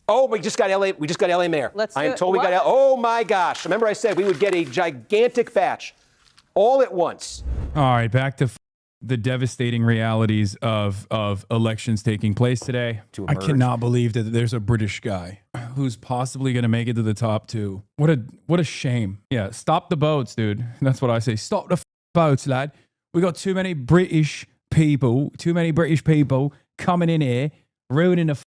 Oh, we just got LA. We just got LA mayor. I am told we got. Oh my gosh! Remember I said we would get a gigantic batch, all at once. All right, back to the devastating realities of elections taking place today. I cannot believe that there's a British guy who's possibly going to make it to the top 2. What a shame. Yeah, stop the boats, dude. That's what I say. Stop the boats, lad. We got too many British people coming in here, ruining the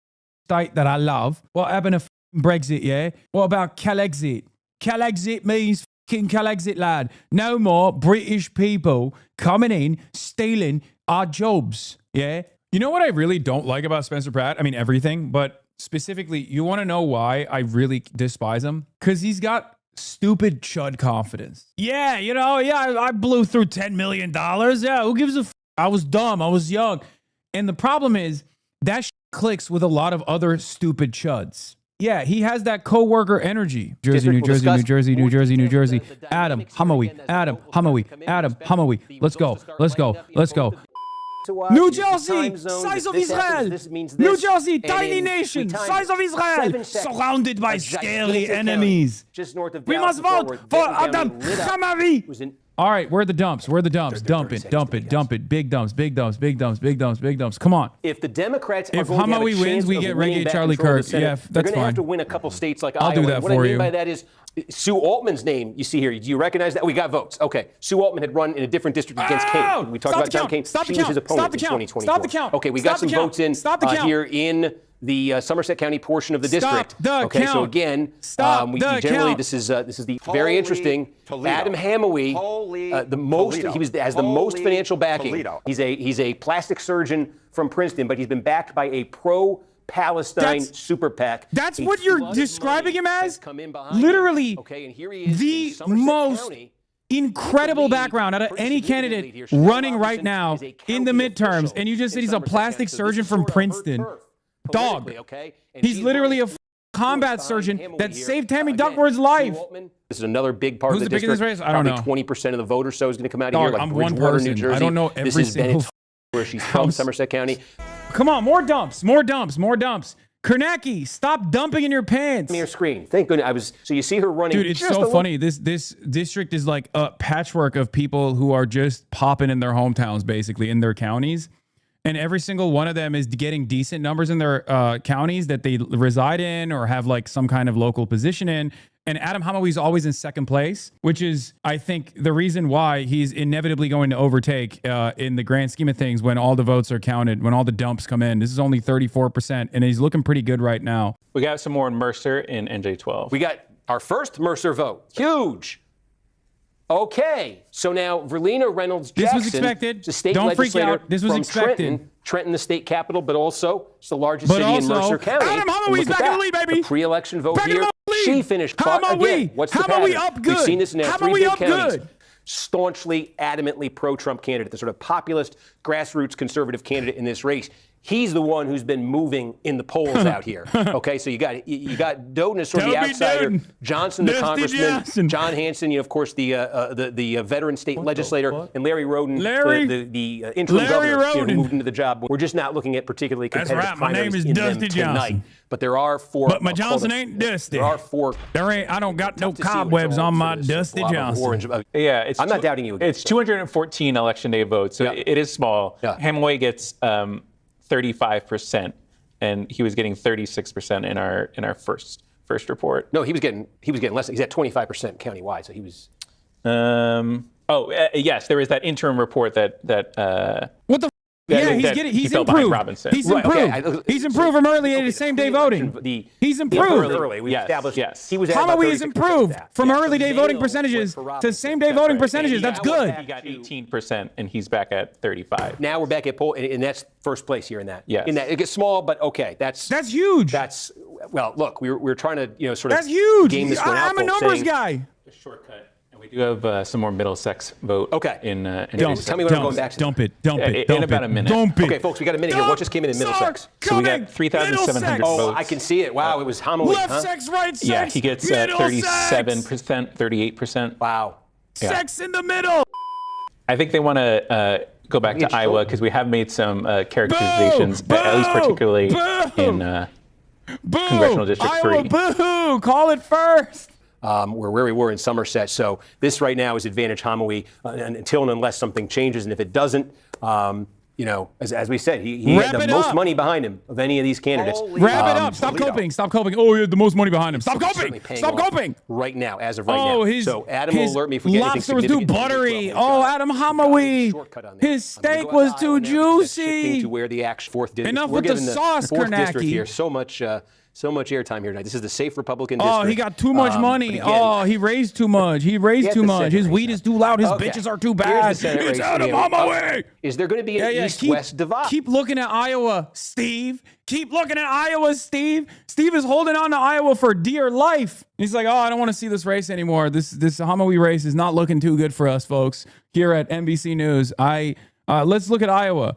state that I love. What happened to Brexit, yeah? What about Calexit? Calexit means Calexit, lad. No more British people coming in, stealing our jobs, yeah? You know what I really don't like about Spencer Pratt? I mean, everything, but specifically, you want to know why I really despise him? Because he's got stupid chud confidence. Yeah, I blew through $10 million. Yeah, who gives a I was dumb. I was young. And the problem is, that clicks with a lot of other stupid chuds. Yeah, he has that coworker energy. Jersey, New Jersey, New Jersey, New Jersey, New Jersey. Adam Hamawi. Let's go. New Jersey, size of Israel. New Jersey, tiny nation, size of Israel, surrounded by scary enemies. We must vote for Adam Hamawi. All right, where are the dumps? Dump it. Big dumps. Come on. If the Democrats are if going Hamawi to have a wins, we get Reggae Charlie Kirk. Yeah, that's fine. They're going to have to win a couple states like Iowa. I'll do that for you. What I mean by that is Sue Altman's name you see here. Do you recognize that? We got votes. Okay. Sue Altman had run in a different district against Kane. We talked about John Kane. She was his opponent in 2024. Stop the count. Okay, we got some votes in here in the Somerset County portion of the district. Okay, so again, this is the very interesting Adam Hamawi, has the most financial backing. He's a plastic surgeon from Princeton, but he's been backed by a pro-Palestine super PAC. That's what you're describing him as? Literally, the most incredible background out of any candidate running right now in the midterms, and you just said he's a plastic surgeon from Princeton. Dog. He's literally a combat surgeon that saved Tammy Duckworth's life. This is another big part of the district. Race? I don't know. 20% of the voters is going to come out of here. Like I'm Bridgewater, one person. New Jersey. I don't know every single where she's from, Somerset County. Come on, more dumps. Kornacki, stop dumping in your pants. Your screen. Thank goodness so you see her running. Dude, it's so funny. This district is like a patchwork of people who are just popping in their hometowns, basically in their counties. And every single one of them is getting decent numbers in their counties that they reside in or have like some kind of local position in. And Adam Hamawi is always in second place, which is, I think, the reason why he's inevitably going to overtake in the grand scheme of things when all the votes are counted, when all the dumps come in. This is only 34%, and he's looking pretty good right now. We got some more in Mercer in NJ12. We got our first Mercer vote. Huge. Okay, so now Verlina Reynolds Jackson, this was expected. The state Don't freak legislator out. This was from expected. Trenton, the state capital, but also it's the largest city in Mercer County. Adam Hamawi's back in the lead, baby. The pre-election vote back here. She finished again. What's the pattern? Up good. We've seen this in now 3 big counties. Good. Staunchly, adamantly pro-Trump candidate, the sort of populist, grassroots conservative candidate in this race. He's the one who's been moving in the polls out here. Okay, so you got Doden as sort of the outsider, Johnson the congressman, John Hanson, of course the veteran state legislator, and Larry Roden, the interim governor who moved into the job. We're just not looking at particularly competitive primaries in them tonight. But there are 4. But my Johnson ain't Dusty. There are 4. I don't got no cobwebs on my Dusty Johnson. Yeah, I'm not doubting you. It's 214 election day votes, so it is small. Yeah. Hamawi gets 35%, and he was getting 36% in our first report. No, he was getting less. He's at 25% countywide, so he was. Yes, there was that interim report that. What the? Yeah, he's improved. He's improved. He's improved from early to same-day voting. He's improved. Early, we established. Yes. He was. Hamawi is improved from early day voting percentages to same-day voting percentages. That's good. He got 18%, and he's back at 35. Now we're back at poll, and that's first place here in that. Yes. In that, it gets small, but okay, that's huge. That's look, we're trying to sort of that's huge. Game this one out. I'm a numbers guy. A shortcut. We do have some more Middlesex vote. Okay. In tell me when I'm going back to. Dump it. In about a minute. Okay, folks, we got a minute here. What just came in Middlesex? So we got 3,700 votes. Oh, I can see it. Wow, it was Hamawi. Left sex, right sex. Yeah, he gets 37%, 38%. Wow. Yeah. Sex in the middle. I think they want to go back to Iowa because we have made some characterizations, at least particularly Boo! Congressional District Iowa, 3. boo! Call it first. We're where we were in Somerset. So this right now is advantage Hamowy until and unless something changes. And if it doesn't, you know, as we said, he had the most money behind him of any of these candidates. Wrap it up. Stop coping. Stop coping. Oh, he had the most money behind him. Stop coping. Stop coping. Right now, as of right now. So Adam will alert me if we get anything lobster was too buttery. Oh, Adam Hamowy. His steak was too juicy. To where the actual fourth district. Enough with the sauce, district here. So much airtime here tonight. This is the safe Republican district. Oh, he got too much money. Oh, he raised too much. He raised too much. His weed is too loud. His bitches are too bad. It's Adam Hamowy. Is there going to be an east-west divide? Keep looking at Iowa, Steve. Keep looking at Iowa, Steve. Steve is holding on to Iowa for dear life. He's like, oh, I don't want to see this race anymore. This Hamowy race is not looking too good for us, folks. Here at NBC News, let's look at Iowa.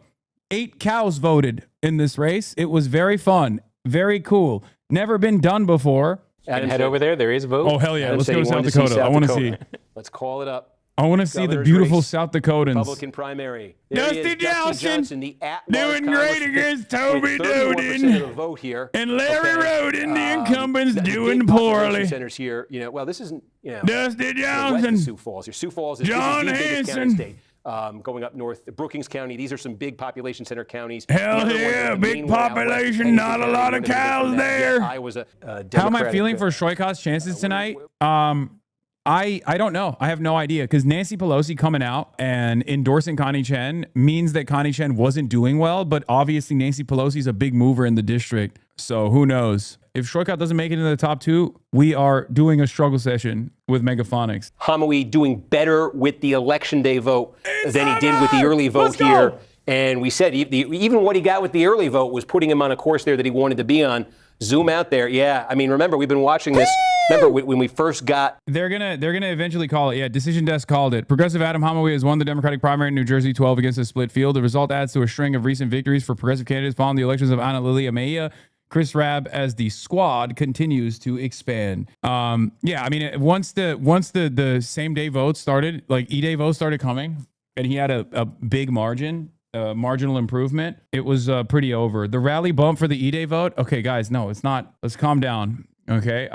8 cows voted in this race. It was very fun. Very cool. Never been done before. And head over there. There is a vote. Oh, hell yeah. Let's go to South Dakota. I want to see. Let's call it up. I want to see the beautiful race. South Dakotans. Republican primary. Dusty Johnson the doing great against Toby Doden. And Larry Roden, the incumbents, doing poorly. Centers here. You know, well, this isn't, you know. Dusty Johnson. Sioux Falls. Sioux Falls is John the biggest Hanson. county state. Going up north, Brookings County, these are some big population center counties. Hell yeah, big population, not a lot of cows there. How am I feeling for Shoykat's chances tonight? I don't know. I have no idea because Nancy Pelosi coming out and endorsing Connie Chen means that Connie Chen wasn't doing well, but obviously Nancy Pelosi is a big mover in the district. So who knows? If Shoykat doesn't make it into the top 2, we are doing a struggle session with Megaphonics. Hamowy doing better with the election day vote than he did with the early vote here. And we said even what he got with the early vote was putting him on a course there that he wanted to be on. Zoom out there. Yeah, I mean, remember, we've been watching this. Remember when we first got... They're gonna eventually call it. Yeah, Decision Desk called it. Progressive Adam Hamowy has won the Democratic primary in New Jersey 12 against a split field. The result adds to a string of recent victories for progressive candidates following the elections of Anna Lilia Mejia. Chris Rabb, as the squad continues to expand. Yeah, I mean, once the same day votes started, like E-Day votes started coming, and he had a big marginal improvement, it was pretty over. The rally bump for the E-Day vote. Okay, guys, no, it's not. Let's calm down. Okay,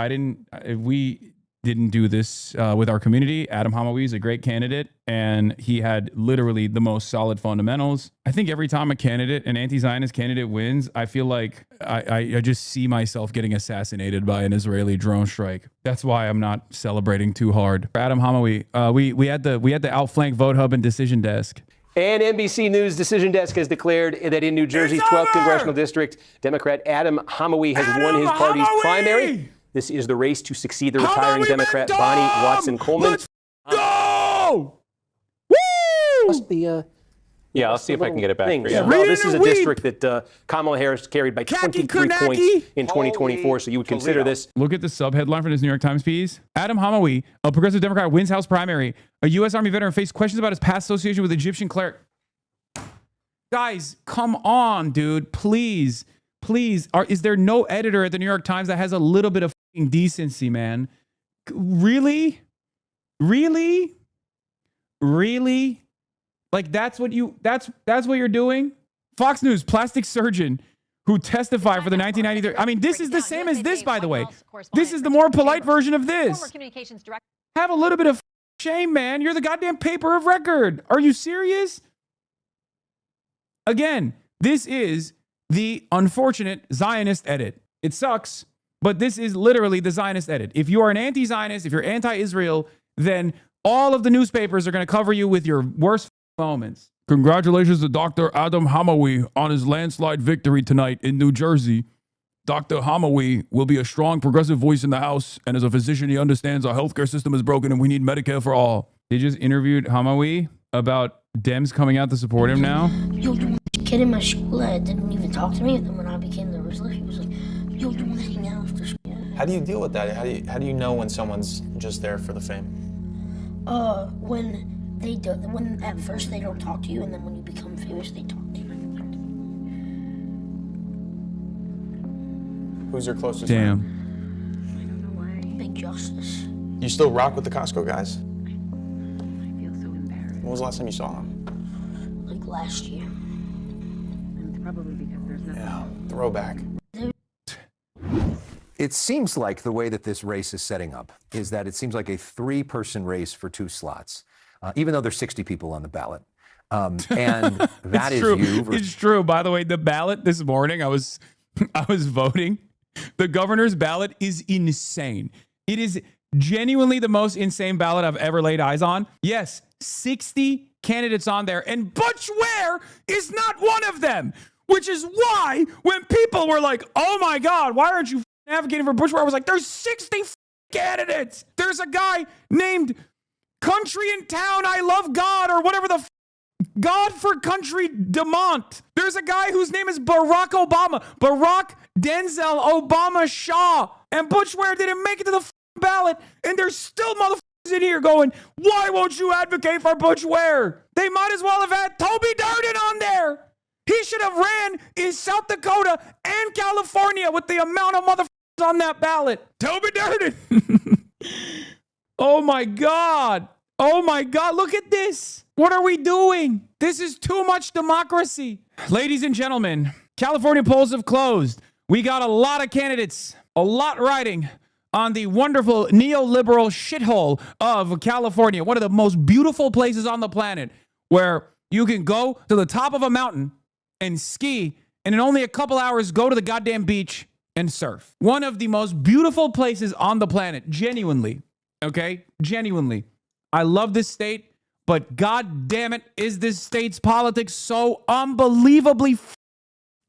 we didn't do this with our community. Adam Hamowy is a great candidate, and he had literally the most solid fundamentals. I think every time an anti-Zionist candidate wins, I feel like I just see myself getting assassinated by an Israeli drone strike. That's why I'm not celebrating too hard. Adam Hamowy, we had the Outflank Vote Hub and Decision Desk. And NBC News Decision Desk has declared that in New Jersey's 12th congressional district, Democrat Adam Hamowy has won his party's primary. This is the race to succeed the retiring Democrat Bonnie Watson-Coleman. Let's go! Woo! Must be yeah, I'll see if I can get it back for you. Yeah, well, this is a district that Kamala Harris carried by 23 points in 2024, so you would consider this. Look at the sub-headline for this New York Times piece. Adam Hamowy, a progressive Democrat, wins House primary. A U.S. Army veteran faced questions about his past association with Egyptian cleric. Guys, come on, dude. Please. Is there no editor at the New York Times that has a little bit of fucking decency, man? Really? Like that's what you're doing? Fox News, plastic surgeon who testified for the 1993. I mean, this is the same as this, by the way. This is the more polite version of this. Have a little bit of shame, man. You're the goddamn paper of record. Are you serious? Again, this is the unfortunate Zionist edit. It sucks, but this is literally the Zionist edit. If you are an anti-Zionist, if you're anti-Israel, then all of the newspapers are going to cover you with your worst moments. Congratulations to Dr. Adam Hamowy on his landslide victory tonight in New Jersey. Dr. Hamowy will be a strong progressive voice in the House, and as a physician, he understands our healthcare system is broken and we need Medicare for all. They just interviewed Hamowy about Dems coming out to support him now. Yo, there was a kid in my school that didn't even talk to me, and then when I became the Rizzler, he was like, yo, do you want to hang out after school? How do you deal with that? How do you know when someone's just there for the fame? When at first they don't talk to you, and then when you become famous, they talk to you. Who's your closest friend? I don't know why. Big Justice. You still rock with the Costco guys? I feel so embarrassed. When was the last time you saw them? Like last year. And it's probably because there's nothing. Yeah, throwback. It seems like the way that this race is setting up is that it seems like a 3-person race for 2 slots, even though there's 60 people on the ballot. And that is true. you. It's true. By the way, the ballot this morning, I was voting. The governor's ballot is insane. It is genuinely the most insane ballot I've ever laid eyes on. Yes, 60 candidates on there, and Butch Ware is not one of them, which is why when people were like, oh my God, why aren't you advocating for Butch Ware? I was like, there's 60 candidates. There's a guy named Country in Town, I Love God, or whatever the God for Country Demont. There's a guy whose name is Barack Obama. Barack Denzel Obama Shaw. And Butch Ware didn't make it to the ballot. And there's still motherfuckers in here going, why won't you advocate for Butch Ware? They might as well have had Toby Durden on there. He should have ran in South Dakota and California with the amount of motherfuckers on that ballot. Toby Durden. Oh my God. Oh my God. Look at this. What are we doing? This is too much democracy. Ladies and gentlemen, California polls have closed. We got a lot of candidates, a lot riding on the wonderful neoliberal shithole of California, one of the most beautiful places on the planet, where you can go to the top of a mountain and ski, and in only a couple hours go to the goddamn beach and surf. One of the most beautiful places on the planet, genuinely, okay? Genuinely. I love this state, but god damn it, is this state's politics so unbelievably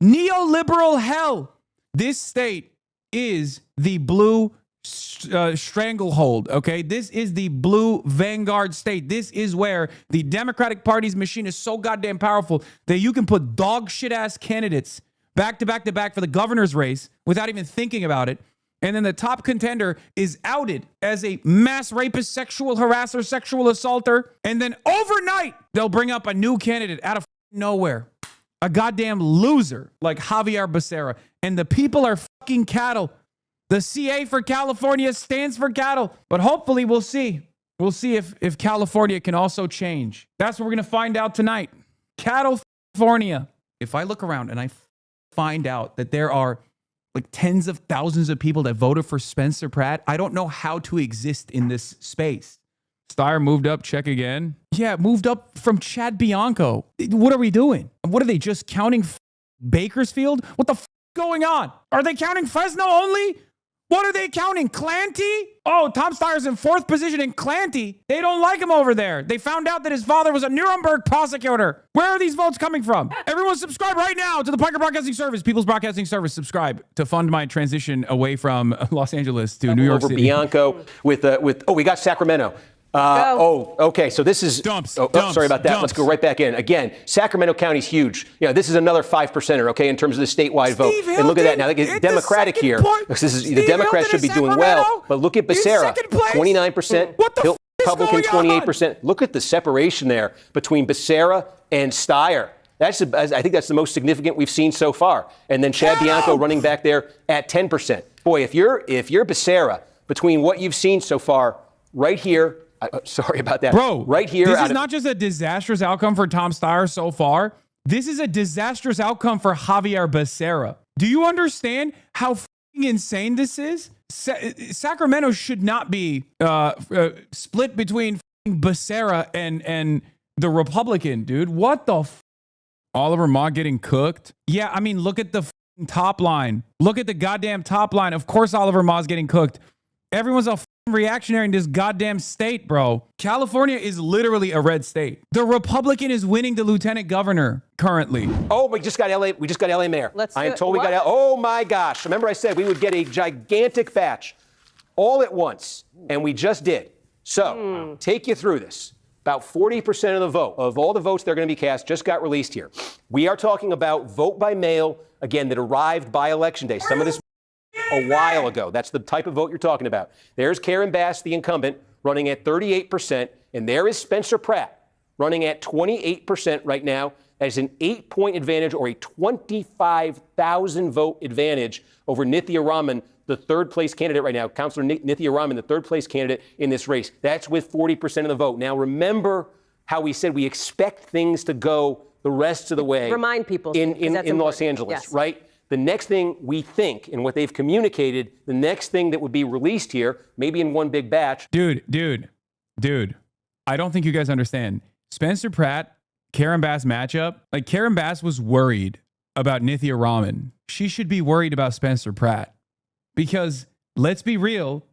neoliberal hell. This state is the blue stranglehold, okay? This is the blue vanguard state. This is where the Democratic Party's machine is so goddamn powerful that you can put dog shit ass candidates back to back to back for the governor's race without even thinking about it. And then the top contender is outed as a mass rapist, sexual harasser, sexual assaulter. And then overnight, they'll bring up a new candidate out of nowhere. A goddamn loser like Javier Becerra. And the people are fucking cattle. The CA for California stands for cattle. But hopefully we'll see. We'll see if California can also change. That's what we're going to find out tonight. California. If I look around and I find out that there are like tens of thousands of people that voted for Spencer Pratt, I don't know how to exist in this space. Steyer moved up, check again. Yeah, moved up from Chad Bianco. What are we doing? What are they, just counting Bakersfield? What the f going on? Are they counting Fresno only? What are they counting? Clanty? Oh, Tom Steyer's in 4th position in Clanty. They don't like him over there. They found out that his father was a Nuremberg prosecutor. Where are these votes coming from? Everyone subscribe right now to the Piker Broadcasting Service, People's Broadcasting Service. Subscribe to fund my transition away from Los Angeles to New York City. Bianco with we got Sacramento. Okay. So this is dumps. Sorry about that. Let's go right back in. Again, Sacramento County's huge. Yeah, this is another 5%er, okay, in terms of the statewide vote. Hilton, and look at that. Now, the Democratic here. This is the Democrats should be doing well, but look at Becerra, 29%. What the Republican, 28%. Look at the separation there between Becerra and Steyer. I think that's the most significant we've seen so far. And then Chad Bianco running back there at 10%. Boy, if you're Becerra, between what you've seen so far, right here. Sorry about that. Bro, right here. This is not just a disastrous outcome for Tom Steyer so far. This is a disastrous outcome for Javier Becerra. Do you understand how f***ing insane this is? Sacramento should not be split between Becerra and the Republican, dude. What the f***? Oliver Ma getting cooked? Yeah, I mean, look at the top line. Look at the goddamn top line. Of course Oliver Ma's getting cooked. Everyone's a reactionary in this goddamn state, bro. California is literally a red state. The Republican is winning the lieutenant governor currently. Oh, we just got LA mayor. I am told we got oh my gosh. Remember I said we would get a gigantic batch all at once, and we just did. So, take you through this. About 40% of the vote, of all the votes that are going to be cast, just got released here. We are talking about vote by mail, again, that arrived by Election Day. Some of this a while ago. That's the type of vote you're talking about. There's Karen Bass, the incumbent, running at 38%, and there is Spencer Pratt running at 28% right now. That is an 8-point advantage or a 25,000 vote advantage over Nithya Raman, the 3rd place candidate right now. Councilor Nithya Raman, the 3rd place candidate in this race. That's with 40% of the vote. Now remember how we said we expect things to go the rest of the way. Remind people in Los Angeles, yes. right? The next thing we think and what they've communicated, the next thing that would be released here, maybe in one big batch. Dude, I don't think you guys understand. Spencer Pratt, Karen Bass matchup, like Karen Bass was worried about Nithya Raman. She should be worried about Spencer Pratt because let's be real,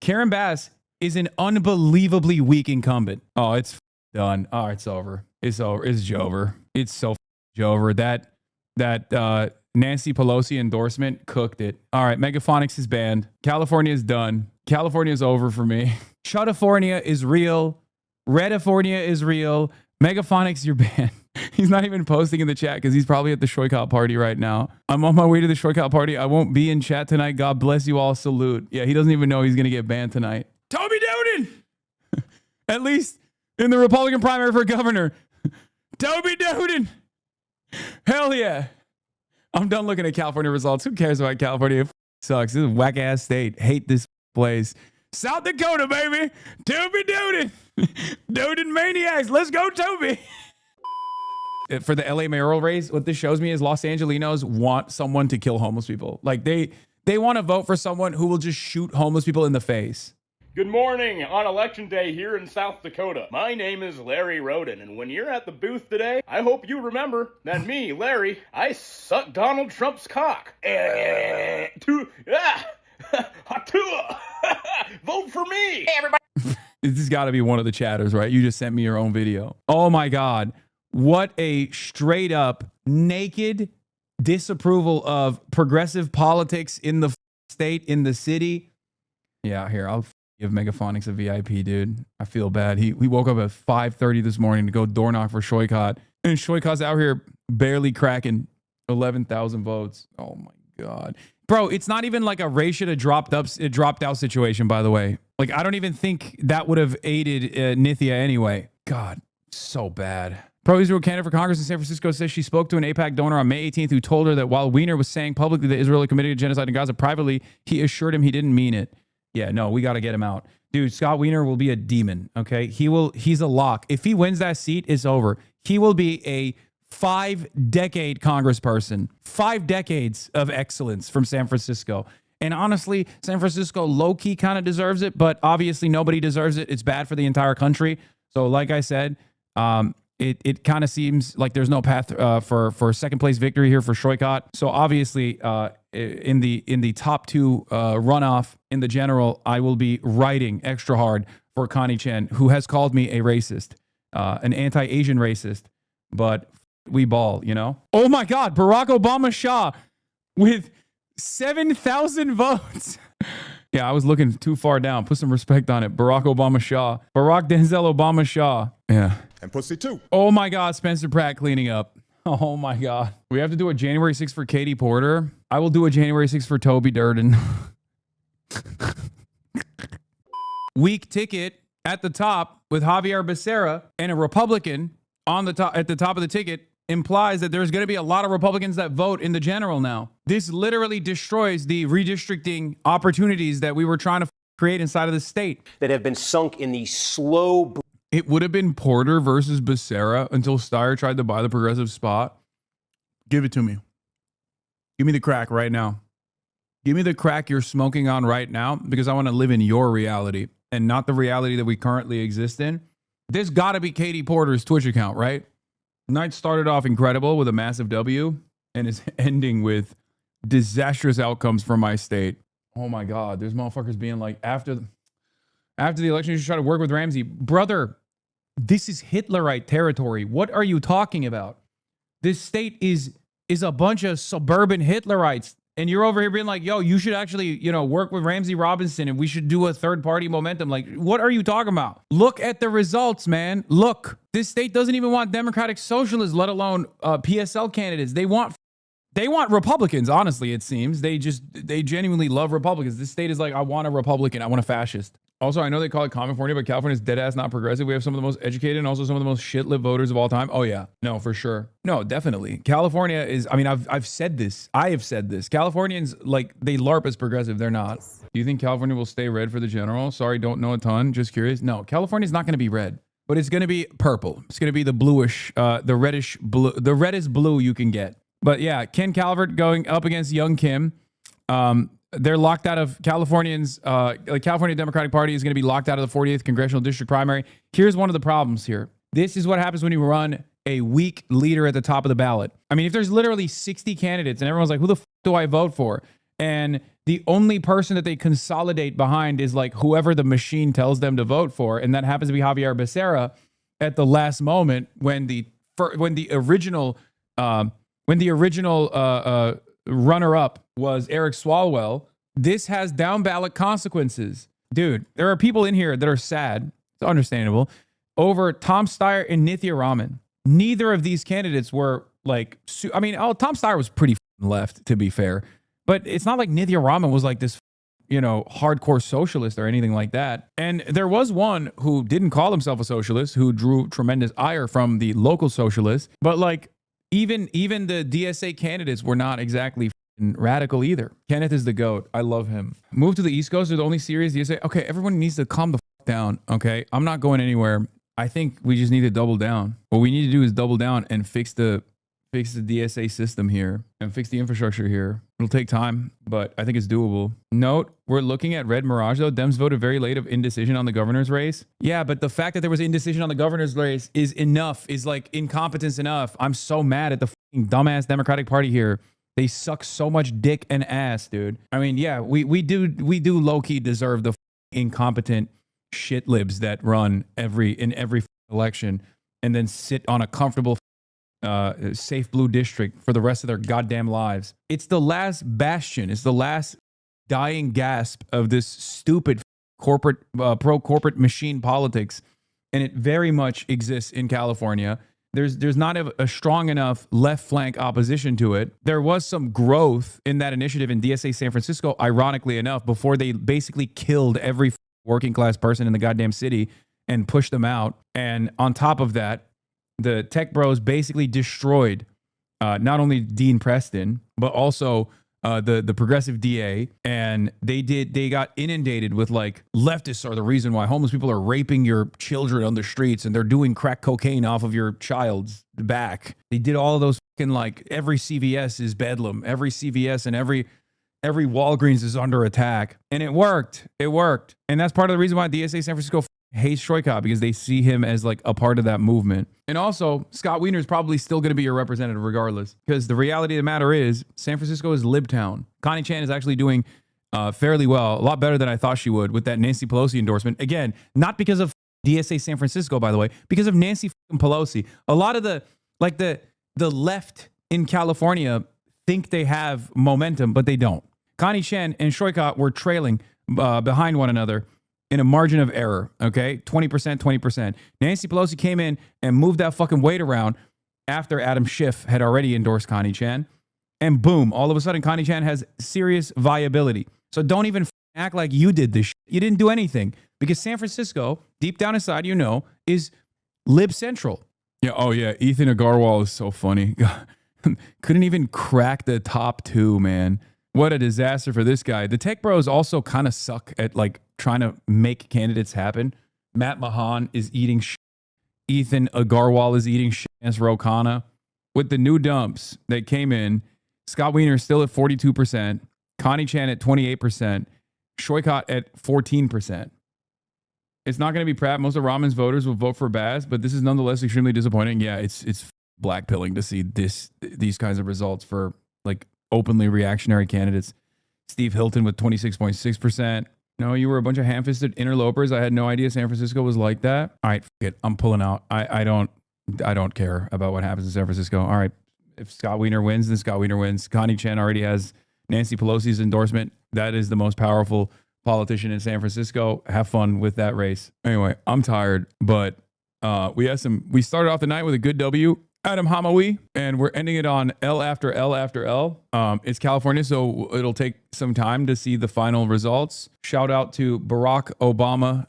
Karen Bass is an unbelievably weak incumbent. Oh, it's done. Oh, it's over. It's over. It's Jover. It's so over. That Nancy Pelosi endorsement cooked it. All right, Megaphonics is banned. California is done. California is over for me. Shutifornia is real. Redifornia is real. Megaphonics, you're banned. He's not even posting in the chat because he's probably at the Shoykot party right now. I'm on my way to the Shoykot party. I won't be in chat tonight. God bless you all. Salute. Yeah, he doesn't even know he's going to get banned tonight. Toby Doden! At least in the Republican primary for governor. Toby Doden! Hell yeah. I'm done looking at California results. Who cares about California? It sucks. This is a whack-ass state. Hate this place. South Dakota, baby. Toby Doden. Doden maniacs. Let's go, Toby. For the LA mayoral race, what this shows me is Los Angelinos want someone to kill homeless people. Like they want to vote for someone who will just shoot homeless people in the face. Good morning on election day here in South Dakota. My name is Larry Roden, and when you're at the booth today, I hope you remember that me, Larry, I suck Donald Trump's cock. Vote for me. Hey, everybody. This has got to be one of the chatters, right? You just sent me your own video. Oh my God. What a straight up naked disapproval of progressive politics in the state, in the city. Yeah, here, I'll give Megaphonics a VIP, dude. I feel bad. He woke up at 5:30 this morning to go door knock for Shoykot. And Shoykot's out here barely cracking 11,000 votes. Oh my God. Bro, it's not even like a Ray should have dropped out situation, by the way. Like, I don't even think that would have aided Nithya anyway. God, so bad. Pro-Israel candidate for Congress in San Francisco says she spoke to an AIPAC donor on May 18th who told her that while Weiner was saying publicly that Israel had committed genocide in Gaza, privately, he assured him he didn't mean it. Yeah, no, we got to get him out. Dude, Scott Weiner will be a demon, okay? He's a lock. If he wins that seat, it's over. He will be a 5-decade congressperson. 5 decades of excellence from San Francisco. And honestly, San Francisco low-key kind of deserves it, but obviously nobody deserves it. It's bad for the entire country. So like I said, it kind of seems like there's no path for second place victory here for Shoykot. So obviously, in the top 2 runoff in the general, I will be writing extra hard for Connie Chen, who has called me a racist, an anti-Asian racist, but we ball, you know? Oh my God, Barack Obama Shah with 7,000 votes. Yeah, I was looking too far down. Put some respect on it. Barack Obama Shah. Barack Denzel Obama Shah. Yeah. And pussy too. Oh my God, Spencer Pratt cleaning up. Oh my God. We have to do a January 6th for Katie Porter. I will do a January 6th for Toby Durden. Weak ticket at the top with Javier Becerra and a Republican on the top at the top of the ticket implies that there's going to be a lot of Republicans that vote in the general now. This literally destroys the redistricting opportunities that we were trying to create inside of the state. That have been sunk in the slow... It would have been Porter versus Becerra until Steyer tried to buy the progressive spot. Give it to me. Give me the crack right now. Give me the crack you're smoking on right now because I want to live in your reality and not the reality that we currently exist in. This got to be Katie Porter's Twitch account, right? Night started off incredible with a massive W and is ending with disastrous outcomes for my state. Oh my God, there's motherfuckers being like, after the election, you should try to work with Ramsey. Brother, this is Hitlerite territory. What are you talking about? This state is a bunch of suburban Hitlerites. And you're over here being like, yo, you should actually, work with Ramsey Robinson and we should do a third party momentum. Like, what are you talking about? Look at the results, man. Look, this state doesn't even want democratic socialists, let alone PSL candidates. They want Republicans, honestly, it seems. They genuinely love Republicans. This state is like, I want a Republican. I want a fascist. Also, I know they call it California, but California's dead ass not progressive. We have some of the most educated and also some of the most shit-lived voters of all time. Oh yeah, no, for sure. No, definitely. California is, I mean, I've said this. I have said this. Californians, like, they LARP as progressive. They're not. Do you think California will stay red for the general? Sorry, don't know a ton. Just curious. No, California's not going to be red, but it's going to be purple. It's going to be the bluish, the reddish blue, the reddest blue you can get. But yeah, Ken Calvert going up against Young Kim. They're locked out of Californians. The California Democratic Party is going to be locked out of the 40th congressional district primary. Here's one of the problems here. This is what happens when you run a weak leader at the top of the ballot. I mean, if there's literally 60 candidates and everyone's like, who the f do I vote for? And the only person that they consolidate behind is like whoever the machine tells them to vote for. And that happens to be Javier Becerra at the last moment when the original runner-up was Eric Swalwell. This has down ballot consequences. Dude, there are people in here that are sad. It's understandable. Over Tom Steyer and Nithya Raman. Neither of these candidates were like, Tom Steyer was pretty left, to be fair. But it's not like Nithya Raman was like this, hardcore socialist or anything like that. And there was one who didn't call himself a socialist, who drew tremendous ire from the local socialists. But like, even the DSA candidates were not exactly radical either. Kenneth is the GOAT. I love him. Move to the East Coast are the only serious DSA. Okay, everyone needs to calm the down. Okay, I'm not going anywhere. I think we just need to double down. What we need to do is double down and fix the DSA system here and fix the infrastructure here. It'll take time, but I think it's doable. Note, we're looking at Red Mirage though. Dems voted very late of indecision on the governor's race. Yeah, but the fact that there was indecision on the governor's race is enough, is like incompetence enough. I'm so mad at the fucking dumbass Democratic Party here. They suck so much dick and ass, dude. I mean, yeah, we do low-key deserve the incompetent shit libs that run in every election and then sit on a comfortable safe blue district for the rest of their goddamn lives. It's the last bastion. It's the last dying gasp of this stupid corporate pro-corporate machine politics, and it very much exists in California. There's not a strong enough left flank opposition to it. There was some growth in that initiative in DSA San Francisco, ironically enough, before they basically killed every working class person in the goddamn city and pushed them out. And on top of that, the tech bros basically destroyed not only Dean Preston, but also the progressive DA. And they got inundated with like, leftists are the reason why homeless people are raping your children on the streets and they're doing crack cocaine off of your child's back. They did all of those fucking, like, every CVS is bedlam. Every CVS and every Walgreens is under attack. And it worked. It worked. And that's part of the reason why DSA San Francisco hates Shoykot, because they see him as like a part of that movement. And also, Scott Wiener is probably still going to be your representative regardless, because the reality of the matter is San Francisco is Libtown. Connie Chan is actually doing fairly well, a lot better than I thought she would with that Nancy Pelosi endorsement. Again, not because of DSA San Francisco, by the way, because of Nancy Pelosi. A lot of the left in California think they have momentum, but they don't. Connie Chan and Shoykot were trailing behind one another in a margin of error, okay? 20%, 20%. Nancy Pelosi came in and moved that fucking weight around after Adam Schiff had already endorsed Connie Chan. And boom, all of a sudden, Connie Chan has serious viability. So don't even act like you did this shit. You didn't do anything, because San Francisco, deep down inside, is lib central. Yeah, oh yeah, Ethan Agarwal is so funny. Couldn't even crack the top two, man. What a disaster for this guy. The tech bros also kind of suck at like trying to make candidates happen. Matt Mahan is eating shit. Ethan Agarwal is eating shit against Ro Khanna. With the new dumps that came in, Scott Wiener is still at 42%, Connie Chan at 28%, Shoykot at 14%. It's not going to be Pratt. Most of Raman's voters will vote for Baz, but this is nonetheless extremely disappointing. Yeah, it's blackpilling to see these kinds of results for like openly reactionary candidates. Steve Hilton with 26.6%. No, you were a bunch of ham-fisted interlopers. I had no idea San Francisco was like that. All right, it. I'm pulling out. I don't care about what happens in San Francisco. All right, if Scott Wiener wins, then Scott Wiener wins. Connie Chan already has Nancy Pelosi's endorsement. That is the most powerful politician in San Francisco. Have fun with that race. Anyway, I'm tired, but we started off the night with a good W. Adam Hamawi, and we're ending it on L after L after L. It's California, so it'll take some time to see the final results. Shout out to Barack Denzel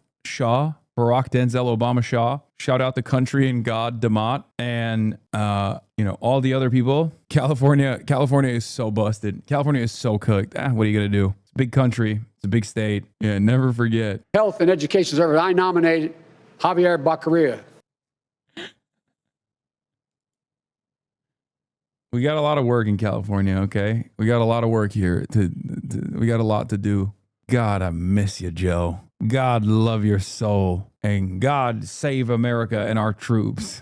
Obama Shaw. Shout out the country and God Damat, and all the other people. California is so busted. California is so cooked. What are you gonna do? It's a big country. It's a big state. Yeah, never forget. Health and Education Service. I nominated Javier. . We got a lot of work in California, okay? We got a lot of work here. We got a lot to do. God, I miss you, Joe. God love your soul. And God save America and our troops.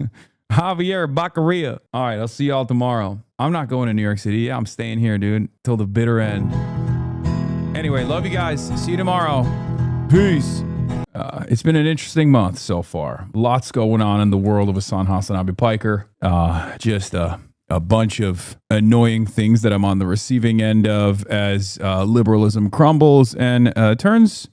Javier Baccaria. All right, I'll see y'all tomorrow. I'm not going to New York City. I'm staying here, dude, till the bitter end. Anyway, love you guys. See you tomorrow. Peace. It's been an interesting month so far. Lots going on in the world of Hassan Hasanabi Piker. Just a bunch of annoying things that I'm on the receiving end of as liberalism crumbles and turns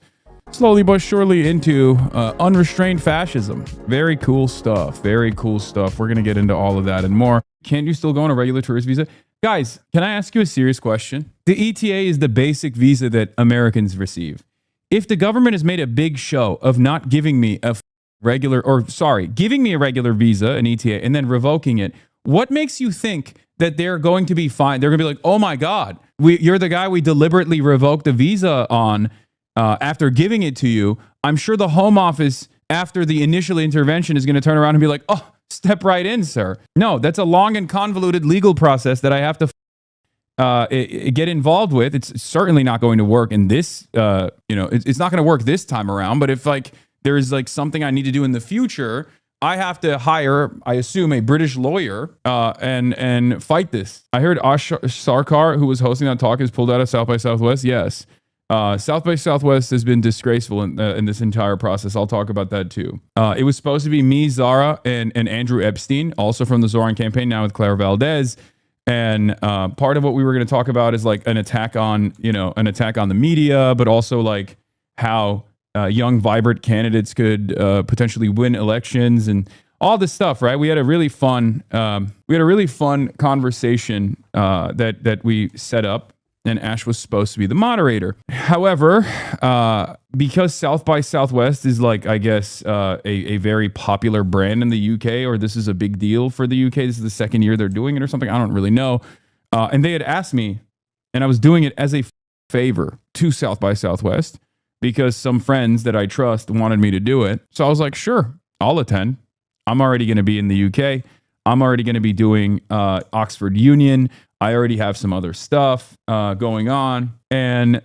slowly but surely into unrestrained fascism. Very cool stuff. Very cool stuff. We're going to get into all of that and more. Can you still go on a regular tourist visa? Guys, can I ask you a serious question? The ETA is the basic visa that Americans receive. If the government has made a big show of not giving me a giving me a regular visa, an ETA, and then revoking it, what makes you think that they're going to be fine? They're going to be like, oh my God, you're the guy we deliberately revoked the visa on after giving it to you. I'm sure the Home Office, after the initial intervention, is going to turn around and be like, oh, step right in, sir. No, that's a long and convoluted legal process that I have to get involved with. It's certainly not going to work in this, it's not going to work this time around. But if there is something I need to do in the future, I have to hire, I assume, a British lawyer and fight this. I heard Ash Sarkar, who was hosting that talk, is pulled out of South by Southwest. Yes. South by Southwest has been disgraceful in this entire process. I'll talk about that too. It was supposed to be me, Zara, and Andrew Epstein, also from the Zoran campaign, now with Claire Valdez. And part of what we were going to talk about is an attack on the media, but also how young, vibrant candidates could potentially win elections and all this stuff, right? We had a really fun conversation that we set up. And Ash was supposed to be the moderator. However, because South by Southwest is a very popular brand in the UK, or this is a big deal for the UK. This is the second year they're doing it or something. I don't really know. And they had asked me, and I was doing it as a favor to South by Southwest because some friends that I trust wanted me to do it. So I was like, sure, I'll attend. I'm already going to be in the UK. I'm already going to be doing Oxford Union. I already have some other stuff going on, and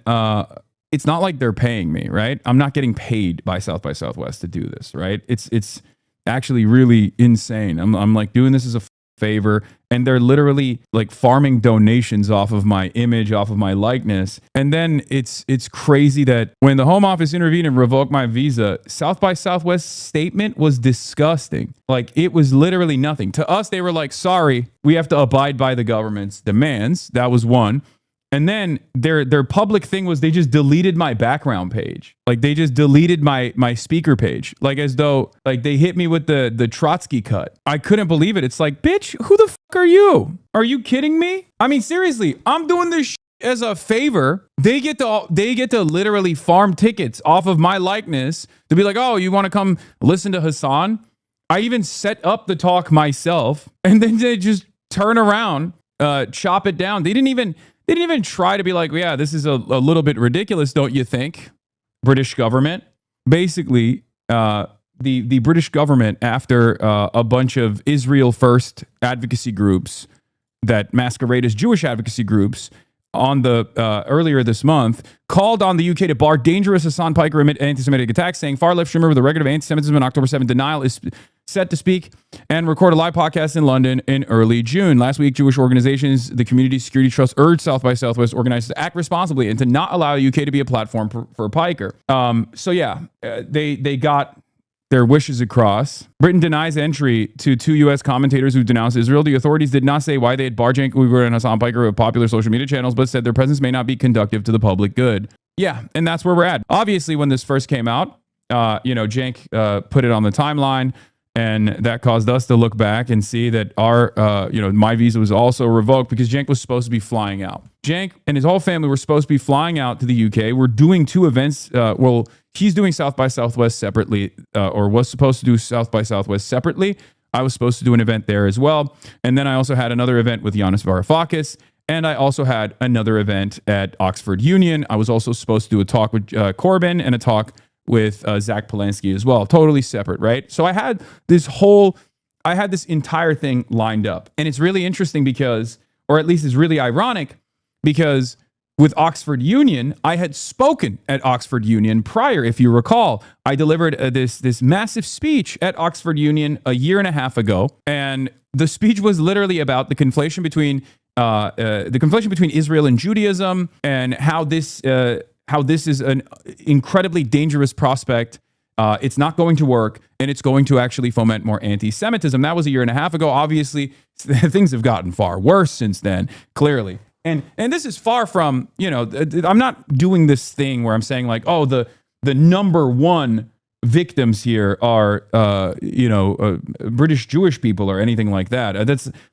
it's not like they're paying me, right? I'm not getting paid by South by Southwest to do this, right? It's actually really insane. I'm doing this as a favor, and they're literally farming donations off of my image, off of my likeness. And then it's crazy that when the Home Office intervened and revoked my visa, South by Southwest's statement was disgusting. It was literally nothing. To us, they were like, sorry, we have to abide by the government's demands. That was one. And then their public thing was they just deleted my background page. They just deleted my speaker page. As though they hit me with the Trotsky cut. I couldn't believe it. It's bitch, who the fuck are you? Are you kidding me? I mean, seriously, I'm doing this as a favor. They get to literally farm tickets off of my likeness to be like, oh, you want to come listen to Hassan? I even set up the talk myself, and then they just turn around, chop it down. They didn't even try to be like, yeah, this is a little bit ridiculous, don't you think? British government. Basically, the British government, after a bunch of Israel First advocacy groups that masquerade as Jewish advocacy groups on the earlier this month, called on the UK to bar dangerous Hassan Piker anti-Semitic attacks, saying far-left streamer with a record of anti-Semitism on October 7th denial is set to speak and record a live podcast in London in early June. Last week, Jewish organizations, the Community Security Trust, urged South by Southwest organizers to act responsibly and to not allow the UK to be a platform for Piker. They got their wishes across. Britain denies entry to two U.S. commentators who denounced Israel. The authorities did not say why they had barred Cenk Uygur and Hassan Piker of popular social media channels, but said their presence may not be conducive to the public good. Yeah, and that's where we're at. Obviously, when this first came out, Cenk put it on the timeline, and that caused us to look back and see that our, my visa was also revoked because Cenk was supposed to be flying out. Cenk and his whole family were supposed to be flying out to the UK. We're doing two events. He's doing South by Southwest separately, or was supposed to do South by Southwest separately. I was supposed to do an event there as well. And then I also had another event with Yanis Varoufakis. And I also had another event at Oxford Union. I was also supposed to do a talk with Corbyn and a talk with Zach Polanski as well. Totally separate, right? So I had this entire thing lined up. And it's really interesting because or at least is really ironic, because with Oxford Union, I had spoken at Oxford Union prior, if you recall. I delivered this massive speech at Oxford Union a year and a half ago, and the speech was literally about the conflation between Israel and Judaism, and how this is an incredibly dangerous prospect. It's not going to work, and it's going to actually foment more anti-Semitism. That was a year and a half ago. Obviously, things have gotten far worse since then, clearly. And this is far from, I'm not doing this thing where I'm saying like, oh, the number one victims here are, British Jewish people or anything like that.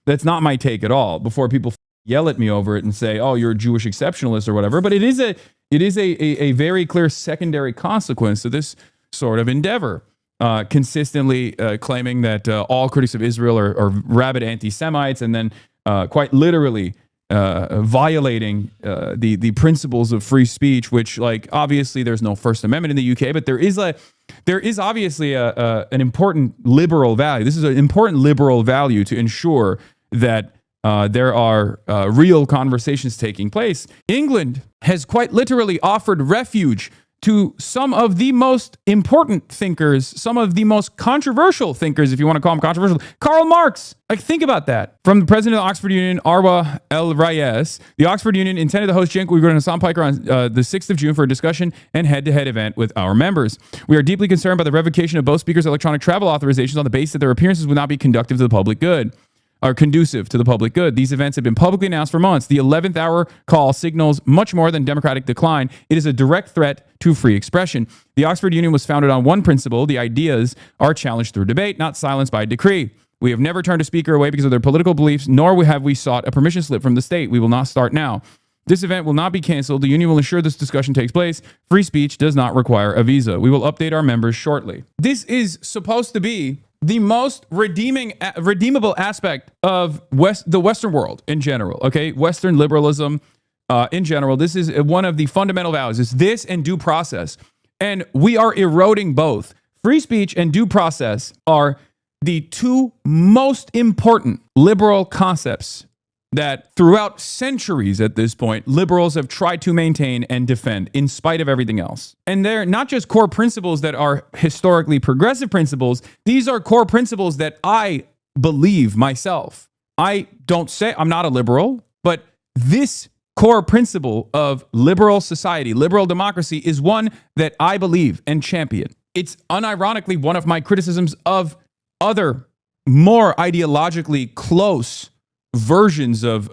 That's not my take at all. Before people yell at me over it and say, oh, you're a Jewish exceptionalist or whatever. But it is a very clear secondary consequence to this sort of endeavor. Consistently claiming that all critics of Israel are rabid anti-Semites, and then quite literally violating the principles of free speech, which, like, obviously there's no First Amendment in the UK, but there is obviously an important liberal value. This is an important liberal value to ensure that there are real conversations taking place. England has quite literally offered refuge to some of the most important thinkers, some of the most controversial thinkers, if you want to call them controversial. Karl Marx. Like, think about that. From the president of the Oxford Union, Arwa El Reyes, the Oxford Union intended to host Cenk Uygur and Hassan Piker on the 6th of June for a discussion and head-to-head event with our members. We are deeply concerned by the revocation of both speakers' electronic travel authorizations on the basis that their appearances would not be conducive to the public good. Are conducive to the public good. These events have been publicly announced for months. The 11th hour call signals much more than democratic decline. It is a direct threat to free expression. The Oxford Union was founded on one principle: the ideas are challenged through debate, not silenced by decree. We have never turned a speaker away because of their political beliefs, nor have we sought a permission slip from the state. We will not start now. This event will not be canceled. The union will ensure this discussion takes place. Free speech does not require a visa. We will update our members shortly. This is supposed to be the most redeemable aspect of the Western world in general, okay? Western liberalism in general. This is one of the fundamental values. It's this and due process. And we are eroding both. Free speech and due process are the two most important liberal concepts that throughout centuries at this point, liberals have tried to maintain and defend in spite of everything else. And they're not just core principles that are historically progressive principles. These are core principles that I believe myself. I don't say I'm not a liberal, but this core principle of liberal society, liberal democracy, is one that I believe and champion. It's unironically one of my criticisms of other more ideologically close versions of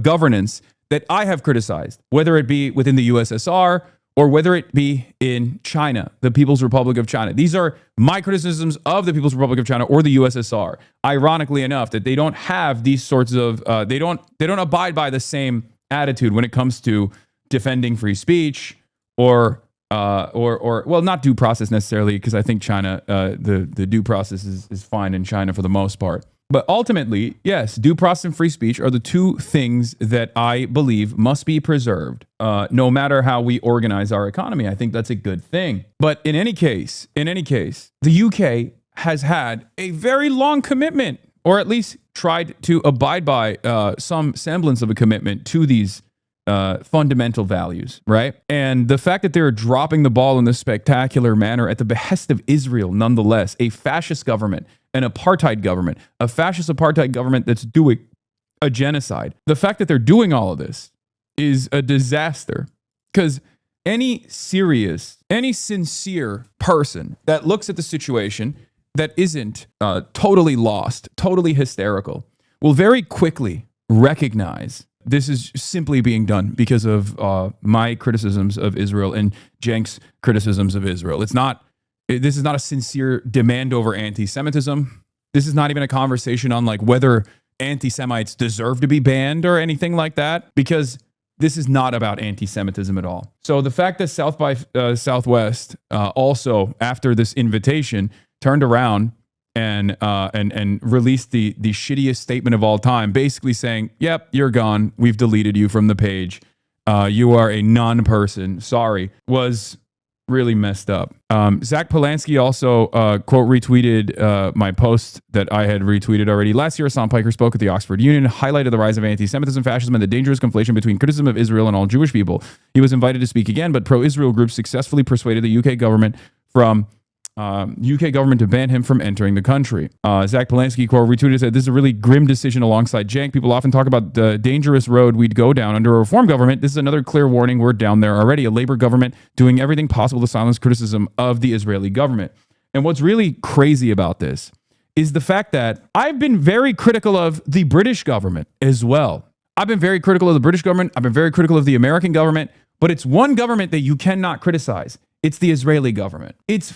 governance that I have criticized, whether it be within the USSR or whether it be in China, the People's Republic of China. These are my criticisms of the People's Republic of China or the USSR. Ironically enough, that they don't have these sorts of they don't abide by the same attitude when it comes to defending free speech or well, not due process necessarily, because I think China, the due process is fine in China for the most part. But ultimately, yes, due process and free speech are the two things that I believe must be preserved, no matter how we organize our economy. I think that's a good thing. But in any case, the UK has had a very long commitment, or at least tried to abide by some semblance of a commitment to these fundamental values, right? And the fact that they're dropping the ball in this spectacular manner at the behest of Israel, nonetheless, a fascist government, an apartheid government, a fascist apartheid government that's doing a genocide. The fact that they're doing all of this is a disaster, because any sincere person that looks at the situation that isn't totally lost, totally hysterical, will very quickly recognize this is simply being done because of my criticisms of Israel and Cenk's criticisms of Israel. This is not a sincere demand over anti-Semitism. This is not even a conversation on like whether anti-Semites deserve to be banned or anything like that, because this is not about anti-Semitism at all. So the fact that South by Southwest also, after this invitation, turned around and released the shittiest statement of all time, basically saying, yep, you're gone. We've deleted you from the page. You are a non-person. Sorry. Was really messed up. Zach Polanski also quote retweeted my post that I had retweeted already. Last year, Hassan Piker spoke at the Oxford Union, highlighted the rise of anti-Semitism, fascism, and the dangerous conflation between criticism of Israel and all Jewish people. He was invited to speak again, but pro-Israel groups successfully persuaded the UK government to ban him from entering the country. Zach Polanski quote retweeted said, "This is a really grim decision alongside Cenk. People often talk about the dangerous road we'd go down under a reform government. This is another clear warning. We're down there already. A labor government doing everything possible to silence criticism of the Israeli government." And what's really crazy about this is the fact that I've been very critical of the British government as well. I've been very critical of the British government. I've been very critical of the American government, but it's one government that you cannot criticize. It's the Israeli government. It's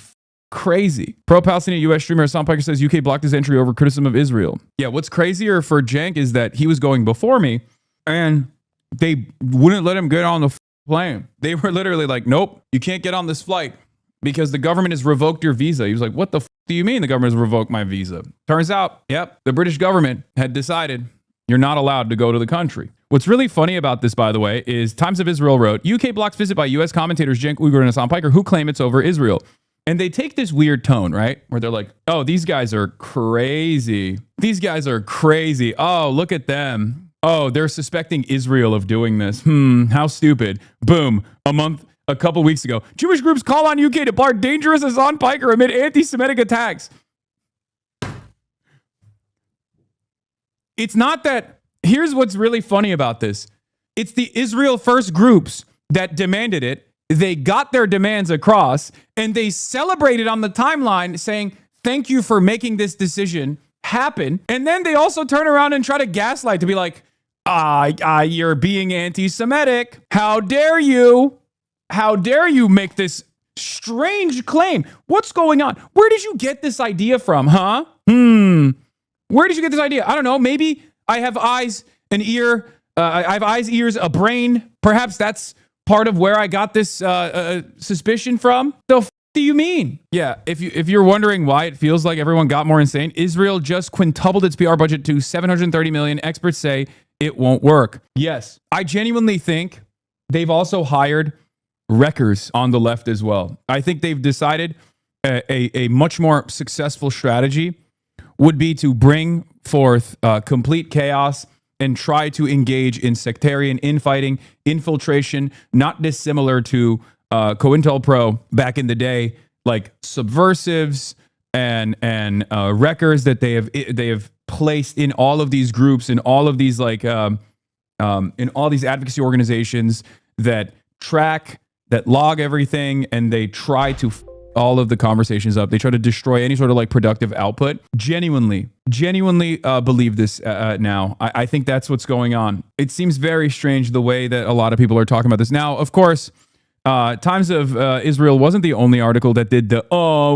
crazy. Pro-Palestinian U.S. streamer Hassan Piker says UK blocked his entry over criticism of Israel. Yeah, what's crazier for Cenk is that he was going before me and they wouldn't let him get on the plane. They were literally like, nope, you can't get on this flight because the government has revoked your visa. He was like, what the do you mean the government has revoked my visa? Turns out, yep, the British government had decided you're not allowed to go to the country. What's really funny about this, by the way, is Times of Israel wrote, UK blocks visit by U.S. commentators Cenk Uygur and Hassan Piker who claim it's over Israel. And they take this weird tone, right? Where they're like, oh, these guys are crazy. These guys are crazy. Oh, look at them. Oh, they're suspecting Israel of doing this. How stupid. Boom. A couple weeks ago. Jewish groups call on UK to bar dangerous Hassan Piker amid anti-Semitic attacks. It's not that. Here's what's really funny about this. It's the Israel First groups that demanded it. They got their demands across and they celebrated on the timeline saying, thank you for making this decision happen. And then they also turn around and try to gaslight to be like, you're being anti-Semitic. How dare you? How dare you make this strange claim? What's going on? Where did you get this idea from, huh? Where did you get this idea? I don't know. Maybe I have eyes, an ear. I have eyes, ears, a brain. Perhaps that's part of where I got this suspicion from. The f do you mean? Yeah, if you're wondering why it feels like everyone got more insane, Israel just quintupled its PR budget to $730 million. Experts say it won't work. Yes, I genuinely think they've also hired wreckers on the left as well. I think they've decided a much more successful strategy would be to bring forth complete chaos and try to engage in sectarian infighting, infiltration, not dissimilar to COINTELPRO back in the day, like subversives and wreckers that they have placed in all of these groups, in all of these in all these advocacy organizations that track, that log everything, and they try to all of the conversations up. They try to destroy any sort of like productive output. Genuinely believe this now. I think that's what's going on. It seems very strange the way that a lot of people are talking about this. Now, of course, Times of Israel wasn't the only article that did the,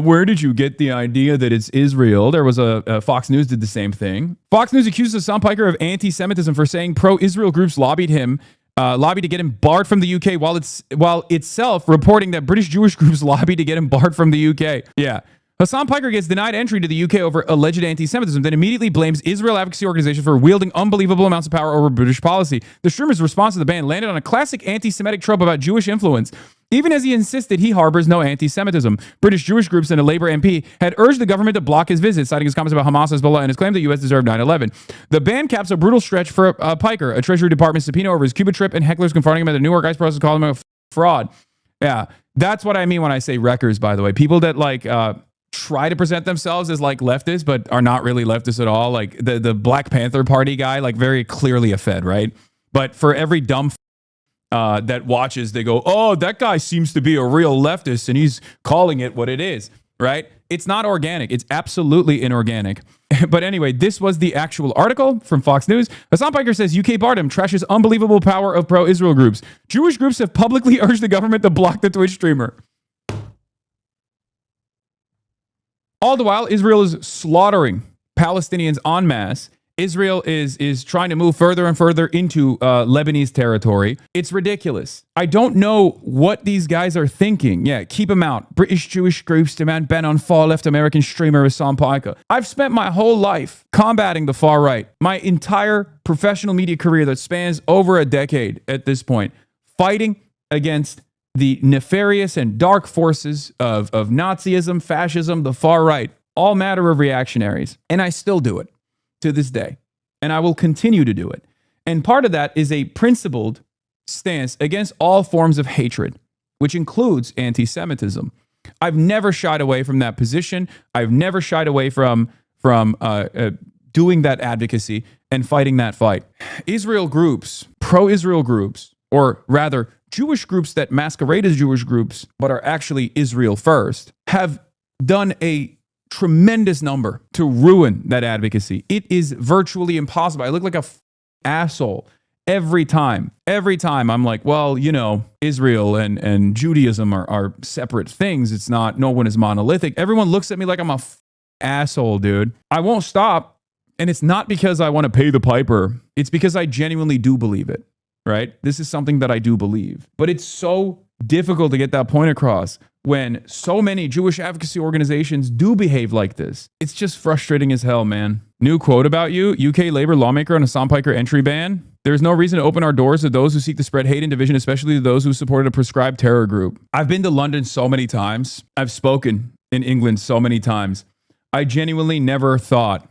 where did you get the idea that it's Israel? There was Fox News did the same thing. Fox News accuses Hassan Piker of anti-Semitism for saying pro-Israel groups lobbied to get him barred from the UK while itself reporting that British Jewish groups lobbied to get him barred from the UK. Yeah. Hassan Piker gets denied entry to the UK over alleged anti-Semitism, then immediately blames Israel advocacy organizations for wielding unbelievable amounts of power over British policy. The streamer's response to the ban landed on a classic anti-Semitic trope about Jewish influence. Even as he insisted he harbors no anti-Semitism, British Jewish groups and a Labour MP had urged the government to block his visit, citing his comments about Hamas, Hezbollah, and his claim the U.S. deserved 9/11. The ban caps a brutal stretch for Piker, a Treasury Department subpoena over his Cuba trip, and hecklers confronting him at the Newark ICE process calling him a fraud. Yeah, that's what I mean when I say wreckers, by the way. People that try to present themselves as like leftists, but are not really leftists at all. Like the Black Panther Party guy, like very clearly a Fed, right? But for every dumb that watches, they go, oh, that guy seems to be a real leftist and he's calling it what it is, right? It's not organic. It's absolutely inorganic. But anyway, this was the actual article from Fox News. Hassan Piker says UK barred him, trashes unbelievable power of pro-Israel groups. Jewish groups have publicly urged the government to block the Twitch streamer. All the while, Israel is slaughtering Palestinians en masse. Israel is trying to move further and further into Lebanese territory. It's ridiculous. I don't know what these guys are thinking. Yeah, keep them out. British Jewish groups demand ban on far left American streamer Hassan Piker. I've spent my whole life combating the far right. My entire professional media career that spans over a decade at this point, fighting against the nefarious and dark forces of Nazism, fascism, the far right, all matter of reactionaries. And I still do it to this day. And I will continue to do it. And part of that is a principled stance against all forms of hatred, which includes anti-Semitism. I've never shied away from that position. I've never shied away from doing that advocacy and fighting that fight. Israel groups, pro-Israel groups, or rather Jewish groups that masquerade as Jewish groups but are actually Israel first, have done a tremendous number to ruin that advocacy. It is virtually impossible. I look like a asshole every time. Every time I'm like, well, you know, Israel and Judaism are separate things. It's not, no one is monolithic. Everyone looks at me like I'm a asshole, dude. I won't stop. And it's not because I want to pay the piper. It's because I genuinely do believe it, right? This is something that I do believe. But it's so difficult to get that point across when so many Jewish advocacy organizations do behave like this. It's just frustrating as hell, man. New quote about you, UK Labour lawmaker on a Hassan Piker entry ban. There's no reason to open our doors to those who seek to spread hate and division, especially to those who supported a prescribed terror group. I've been to London so many times. I've spoken in England so many times. I genuinely never thought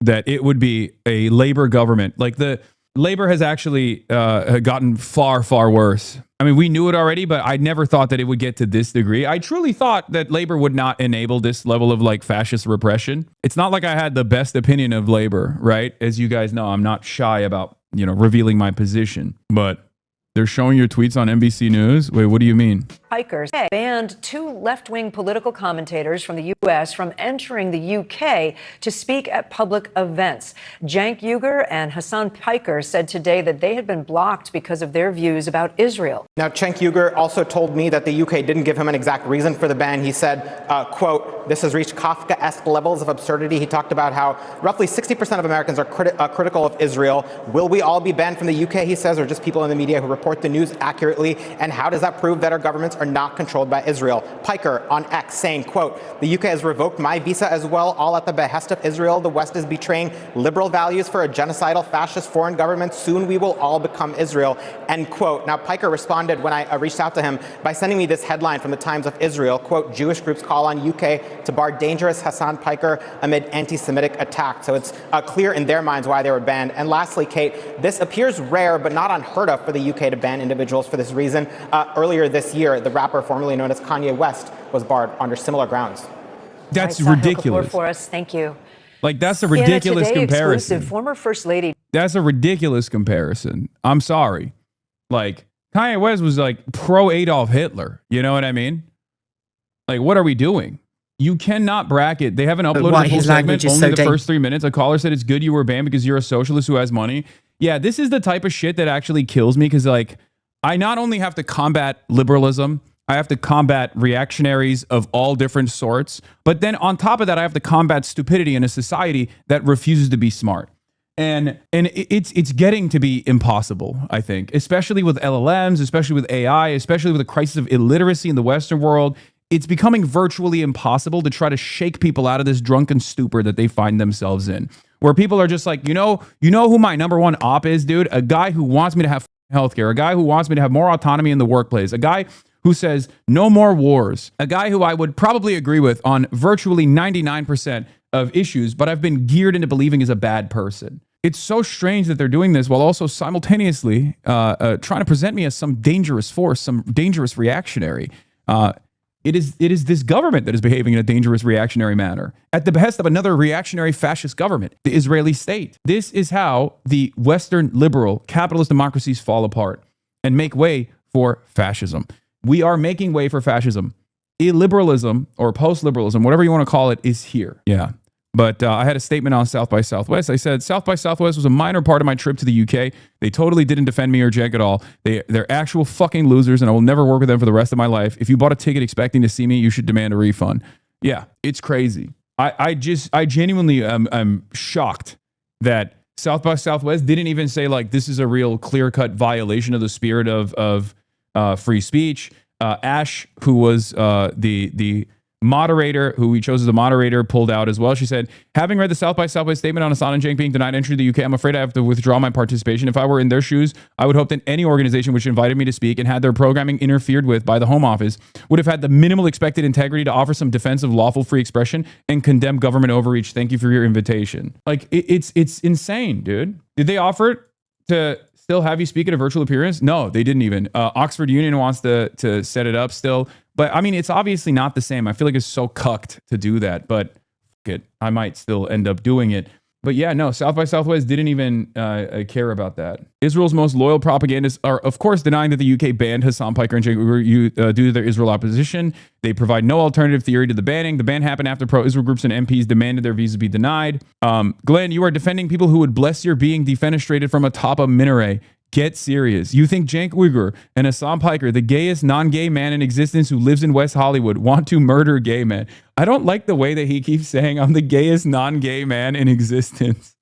that it would be a Labour government. Like the Labour has actually gotten far, far worse. I mean, we knew it already, but I never thought that it would get to this degree. I truly thought that Labour would not enable this level of like fascist repression. It's not like I had the best opinion of Labour, right? As you guys know, I'm not shy about, you know, revealing my position, but they're showing your tweets on NBC News. Wait, what do you mean? Hikers banned two left-wing political commentators from the U.S. from entering the U.K. to speak at public events. Cenk Uygur and Hassan Piker said today that they had been blocked because of their views about Israel. Now, Cenk Uygur also told me that the U.K. didn't give him an exact reason for the ban. He said, quote, "This has reached Kafka-esque levels of absurdity." He talked about how roughly 60% of Americans are critical of Israel. Will we all be banned from the U.K., he says, or just people in the media who report the news accurately? And how does that prove that our governments are not controlled by Israel? Piker on X saying, quote, "The UK has revoked my visa as well, all at the behest of Israel. The West is betraying liberal values for a genocidal fascist foreign government. Soon we will all become Israel," end quote. Now, Piker responded when I reached out to him by sending me this headline from the Times of Israel, quote, "Jewish groups call on UK to bar dangerous Hassan Piker amid anti-Semitic attack." So it's clear in their minds why they were banned. And lastly, Kate, this appears rare but not unheard of for the UK to ban individuals for this reason. Earlier this year, the rapper formerly known as Kanye West was barred under similar grounds. That's ridiculous. For us. Thank you. Like, that's a ridiculous comparison. Exclusive, former First Lady. That's a ridiculous comparison. I'm sorry. Like, Kanye West was like pro Adolf Hitler. You know what I mean? Like, what are we doing? You cannot bracket. They haven't uploaded the full segment, only the first 3 minutes. A caller said it's good you were banned because you're a socialist who has money. Yeah, this is the type of shit that actually kills me because, like, I not only have to combat liberalism, I have to combat reactionaries of all different sorts, but then on top of that, I have to combat stupidity in a society that refuses to be smart. And it's getting to be impossible, I think, especially with LLMs, especially with AI, especially with the crisis of illiteracy in the Western world. It's becoming virtually impossible to try to shake people out of this drunken stupor that they find themselves in, where people are just like, you know who my number one op is, dude? A guy who wants me to have healthcare, a guy who wants me to have more autonomy in the workplace, a guy who says no more wars, a guy who I would probably agree with on virtually 99% of issues, but I've been geared into believing is a bad person. It's so strange that they're doing this while also simultaneously trying to present me as some dangerous force, some dangerous reactionary. It is this government that is behaving in a dangerous reactionary manner at the behest of another reactionary fascist government, the Israeli state. This is how the Western liberal capitalist democracies fall apart and make way for fascism. We are making way for fascism. Illiberalism or post-liberalism, whatever you want to call it, is here. Yeah. But I had a statement on South by Southwest. I said, South by Southwest was a minor part of my trip to the UK. They totally didn't defend me or Cenk at all. They're actual fucking losers, and I will never work with them for the rest of my life. If you bought a ticket expecting to see me, you should demand a refund. Yeah, it's crazy. I genuinely am shocked that South by Southwest didn't even say, like, this is a real clear-cut violation of the spirit of free speech. Ash, who was the moderator, who we chose as a moderator, pulled out as well. She said, having read the South by Southwest statement on Hassan and Cenk being denied entry to the UK, I'm afraid I have to withdraw my participation. If I were in their shoes, I would hope that any organization which invited me to speak and had their programming interfered with by the Home Office would have had the minimal expected integrity to offer some defense of lawful free expression and condemn government overreach. Thank you for your invitation. Like, it's insane, dude. Did they offer it to still have you speak at a virtual appearance? No, they didn't even. Oxford Union wants to set it up still. But I mean, it's obviously not the same. I feel like it's so cucked to do that, but I might still end up doing it. But yeah, no, South by Southwest didn't even care about that. Israel's most loyal propagandists are, of course, denying that the UK banned Hassan Piker and Cenk Uygur due to their Israel opposition. They provide no alternative theory to the banning. The ban happened after pro-Israel groups and MPs demanded their visas be denied. Glenn, you are defending people who would bless your being defenestrated from atop a minaret. Get serious. You think Cenk Uygur and Hassan Piker, the gayest non-gay man in existence who lives in West Hollywood, want to murder gay men? I don't like the way that he keeps saying I'm the gayest non-gay man in existence.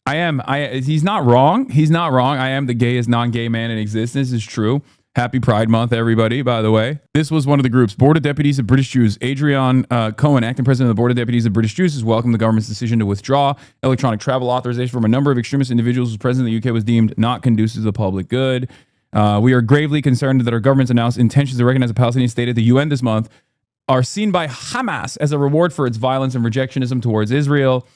I am. He's not wrong. He's not wrong. I am the gayest non-gay man in existence. It's true. Happy Pride Month, everybody, by the way. This was one of the groups. Board of Deputies of British Jews. Adrian Cohen, acting president of the Board of Deputies of British Jews, has welcomed the government's decision to withdraw electronic travel authorization from a number of extremist individuals whose presence in the UK was deemed not conducive to the public good. We are gravely concerned that our government's announced intentions to recognize a Palestinian state at the UN this month are seen by Hamas as a reward for its violence and rejectionism towards Israel.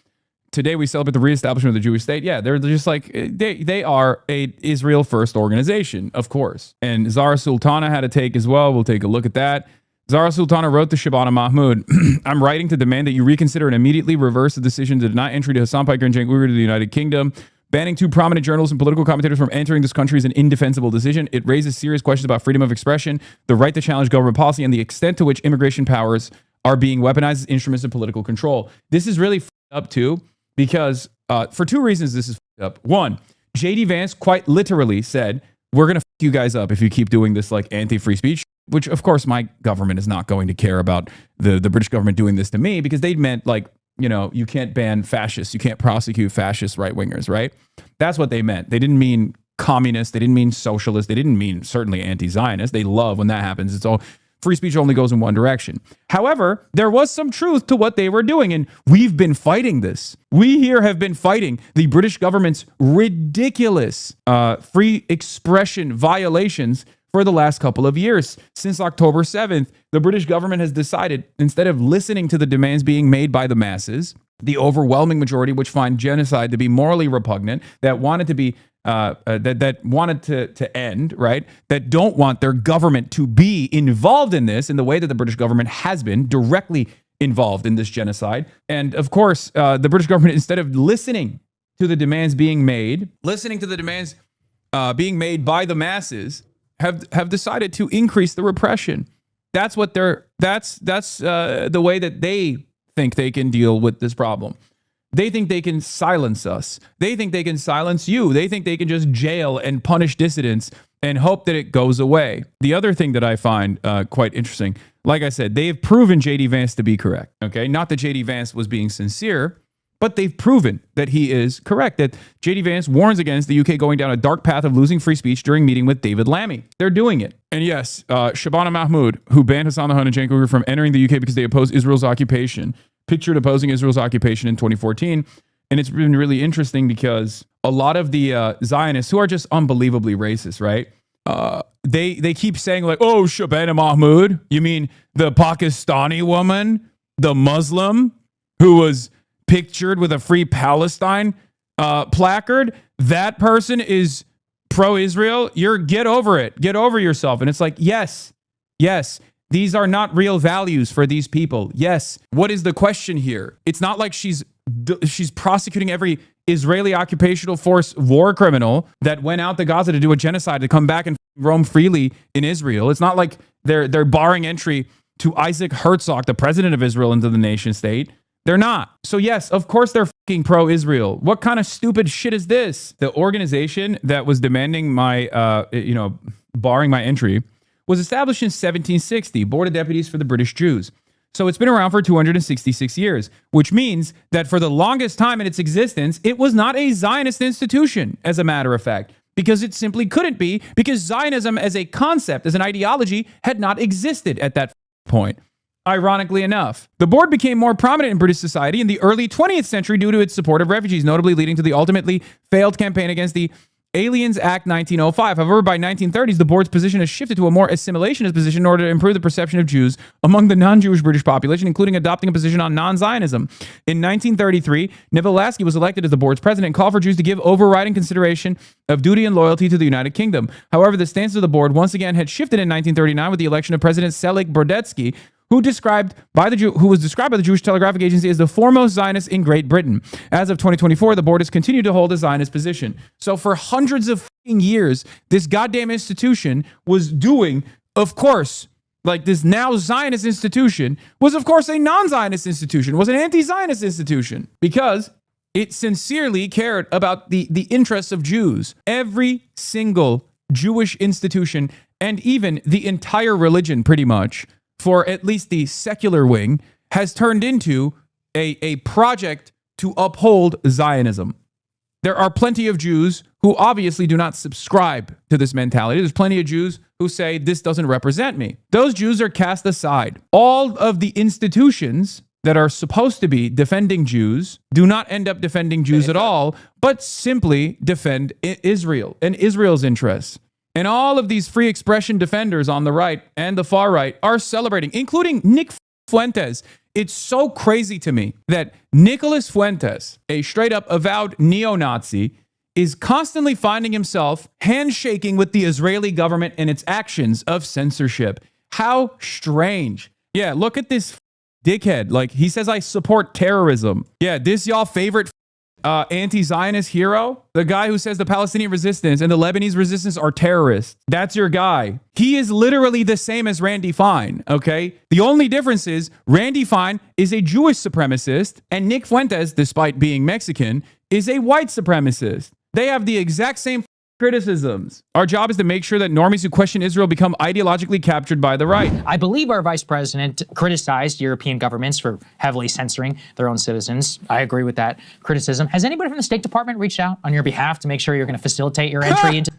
Today, we celebrate the reestablishment of the Jewish state. Yeah, they're just like, they are a Israel first organization, of course. And Zara Sultana had a take as well. We'll take a look at that. Zara Sultana wrote to Shabana Mahmoud, I'm writing to demand that you reconsider and immediately reverse the decision to deny entry to Hassan Piker and Cenk Uygur to the United Kingdom. Banning two prominent journalists and political commentators from entering this country is an indefensible decision. It raises serious questions about freedom of expression, the right to challenge government policy, and the extent to which immigration powers are being weaponized as instruments of political control. This is really up too. Because for two reasons this is up. One, J.D. Vance quite literally said, we're going to fuck you guys up if you keep doing this like anti-free speech, which of course my government is not going to care about the British government doing this to me because they meant like, you know, you can't ban fascists. You can't prosecute fascist right-wingers, right? That's what they meant. They didn't mean communists. They didn't mean socialists. They didn't mean certainly anti-Zionist. They love when that happens. It's all free speech only goes in one direction. However, there was some truth to what they were doing, and we've been fighting this. We here have been fighting the British government's ridiculous free expression violations for the last couple of years. Since October 7th, the British government has decided, instead of listening to the demands being made by the masses, the overwhelming majority which find genocide to be morally repugnant, that wanted to be that wanted to end, right? That don't want their government to be involved in this in the way that the British government has been directly involved in this genocide. And of course, the British government, instead of listening to the demands being made, by the masses, have decided to increase the repression. That's what that's the way that they think they can deal with this problem. They think they can silence us. They think they can silence you. They think they can just jail and punish dissidents and hope that it goes away. The other thing that I find quite interesting, like I said, they've proven J.D. Vance to be correct. Okay, not that J.D. Vance was being sincere, but they've proven that he is correct, that J.D. Vance warns against the UK going down a dark path of losing free speech during meeting with David Lammy. They're doing it. And yes, Shabana Mahmoud, who banned Hassan and Cenk Uygur from entering the UK because they oppose Israel's occupation, pictured opposing Israel's occupation in 2014. And it's been really interesting because a lot of the Zionists, who are just unbelievably racist, right? They keep saying like, oh, Shabana Mahmoud, you mean the Pakistani woman, the Muslim who was pictured with a Free Palestine placard? That person is pro-Israel. Get over it. Get over yourself. And it's like, yes. These are not real values for these people. Yes. What is the question here? It's not like she's prosecuting every Israeli occupational force war criminal that went out to Gaza to do a genocide to come back and roam freely in Israel. It's not like they're barring entry to Isaac Herzog, the president of Israel, into the nation state. They're not. So yes, of course they're fucking pro-Israel. What kind of stupid shit is this? The organization that was demanding my, barring my entry was established in 1760, Board of Deputies for the British Jews. So it's been around for 266 years, which means that for the longest time in its existence, it was not a Zionist institution, as a matter of fact, because it simply couldn't be, because Zionism as a concept, as an ideology, had not existed at that point. Ironically enough, the board became more prominent in British society in the early 20th century due to its support of refugees, notably leading to the ultimately failed campaign against the Aliens Act 1905. However, by 1930s, the board's position has shifted to a more assimilationist position in order to improve the perception of Jews among the non-Jewish British population, including adopting a position on non-Zionism. In 1933, Neville Lasky was elected as the board's president and called for Jews to give overriding consideration of duty and loyalty to the United Kingdom. However, the stance of the board once again had shifted in 1939 with the election of President Selig Brodetsky, who was described by the Jewish Telegraphic Agency as the foremost Zionist in Great Britain. As of 2024, the board has continued to hold a Zionist position. So for hundreds of years, this goddamn institution was doing, of course, like this now Zionist institution was, of course, a non-Zionist institution, was an anti-Zionist institution, because it sincerely cared about the interests of Jews. Every single Jewish institution, and even the entire religion pretty much, for at least the secular wing, has turned into a project to uphold Zionism. There are plenty of Jews who obviously do not subscribe to this mentality. There's plenty of Jews who say, this doesn't represent me. Those Jews are cast aside. All of the institutions that are supposed to be defending Jews do not end up defending Jews at all, but simply defend Israel and Israel's interests. And all of these free expression defenders on the right and the far right are celebrating, including Nick Fuentes. It's so crazy to me that Nicholas Fuentes, a straight up avowed neo-Nazi, is constantly finding himself handshaking with the Israeli government and its actions of censorship. How strange. Yeah, look at this dickhead. Like, he says, I support terrorism. Yeah, this y'all favorite anti-Zionist hero, the guy who says the Palestinian resistance and the Lebanese resistance are terrorists. That's your guy. He is literally the same as Randy Fine, okay? The only difference is Randy Fine is a Jewish supremacist and Nick Fuentes, despite being Mexican, is a white supremacist. They have the exact same criticisms. Our job is to make sure that normies who question Israel become ideologically captured by the right. I believe our vice president criticized European governments for heavily censoring their own citizens. I agree with that criticism. Has anybody from the State Department reached out on your behalf to make sure you're going to facilitate your entry into...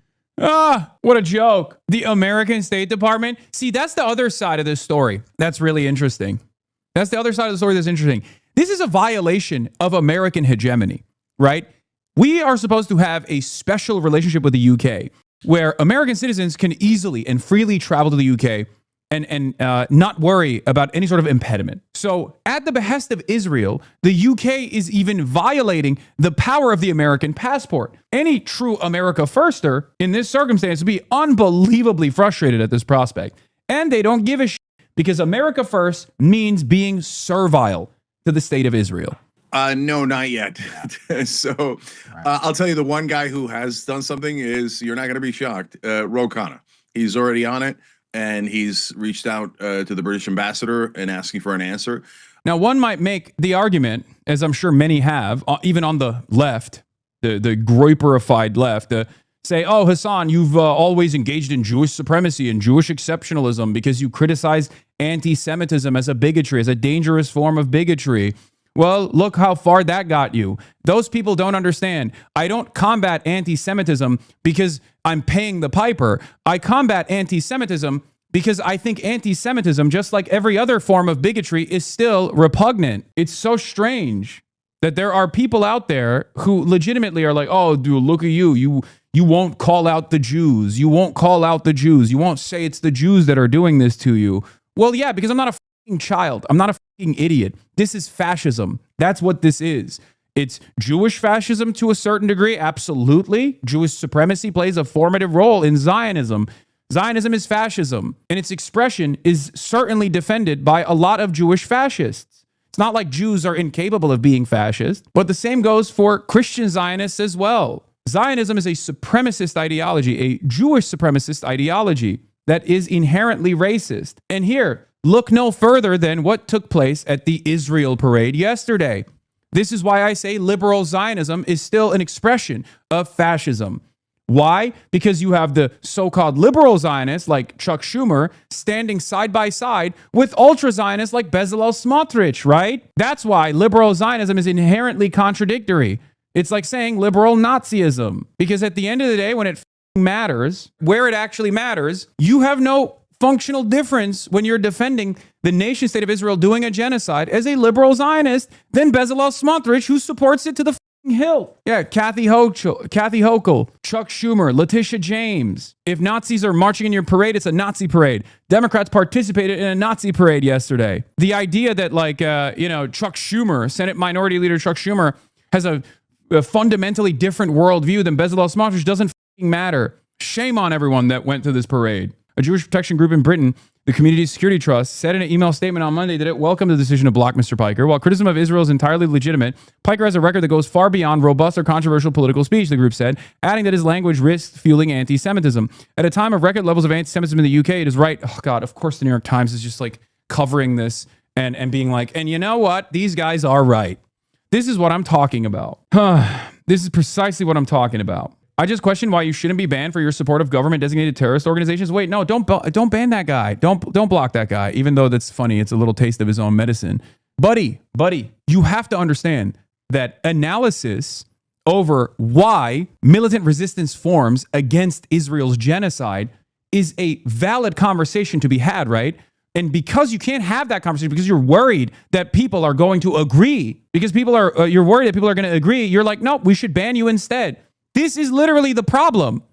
What a joke. The American State Department. See, that's the other side of this story. That's really interesting. That's the other side of the story that's interesting. This is a violation of American hegemony, right? We are supposed to have a special relationship with the UK where American citizens can easily and freely travel to the UK and not worry about any sort of impediment. So at the behest of Israel, the UK is even violating the power of the American passport. Any true America firster in this circumstance would be unbelievably frustrated at this prospect. And they don't give a shit because America first means being servile to the state of Israel. No, not yet. So I'll tell you, the one guy who has done something is, you're not going to be shocked, Ro Khanna. He's already on it, and he's reached out to the British ambassador and asking for an answer. Now, one might make the argument, as I'm sure many have, even on the left, the Groyperified left, say, oh, Hassan, you've always engaged in Jewish supremacy and Jewish exceptionalism because you criticize anti-Semitism as a bigotry, as a dangerous form of bigotry. Well, look how far that got you. Those people don't understand. I don't combat anti-Semitism because I'm paying the piper. I combat anti-Semitism because I think anti-Semitism, just like every other form of bigotry, is still repugnant. It's so strange that there are people out there who legitimately are like, oh, dude, look at you. You won't call out the Jews. You won't call out the Jews. You won't say it's the Jews that are doing this to you. Well, yeah, because I'm not a child. I'm not a idiot. This is fascism. That's what this is. It's Jewish fascism to a certain degree. Absolutely. Jewish supremacy plays a formative role in Zionism. Zionism is fascism, and its expression is certainly defended by a lot of Jewish fascists. It's not like Jews are incapable of being fascist, but the same goes for Christian Zionists as well. Zionism is a supremacist ideology, a Jewish supremacist ideology that is inherently racist. And here, look no further than what took place at the Israel parade yesterday. This is why I say liberal Zionism is still an expression of fascism. Why? Because you have the so-called liberal Zionists like Chuck Schumer standing side by side with ultra-Zionists like Bezalel Smotrich, right? That's why liberal Zionism is inherently contradictory. It's like saying liberal Nazism. Because at the end of the day, when it matters, where it actually matters, you have no functional difference when you're defending the nation state of Israel doing a genocide as a liberal Zionist than Bezalel Smotrich, who supports it to the hill. Yeah, Kathy Hochul, Chuck Schumer, Letitia James. If Nazis are marching in your parade, it's a Nazi parade. Democrats participated in a Nazi parade yesterday. The idea that Chuck Schumer, Senate Minority Leader Chuck Schumer, has a fundamentally different worldview than Bezalel Smotrich doesn't matter. Shame on everyone that went to this parade. A Jewish protection group in Britain, the Community Security Trust, said in an email statement on Monday that it welcomed the decision to block Mr. Piker. While criticism of Israel is entirely legitimate, Piker has a record that goes far beyond robust or controversial political speech, the group said, adding that his language risks fueling anti-Semitism. At a time of record levels of anti-Semitism in the UK, it is right. Oh, God, of course the New York Times is just like covering this and being like, and you know what? These guys are right. This is what I'm talking about. This is precisely what I'm talking about. I just question why you shouldn't be banned for your support of government-designated terrorist organizations. Wait, no, don't ban that guy. Don't block that guy, even though that's funny. It's a little taste of his own medicine. Buddy, you have to understand that analysis over why militant resistance forms against Israel's genocide is a valid conversation to be had, right? And because you can't have that conversation, because you're worried that people are going to agree, because you're worried that people are going to agree, you're like, nope, we should ban you instead. This is literally the problem.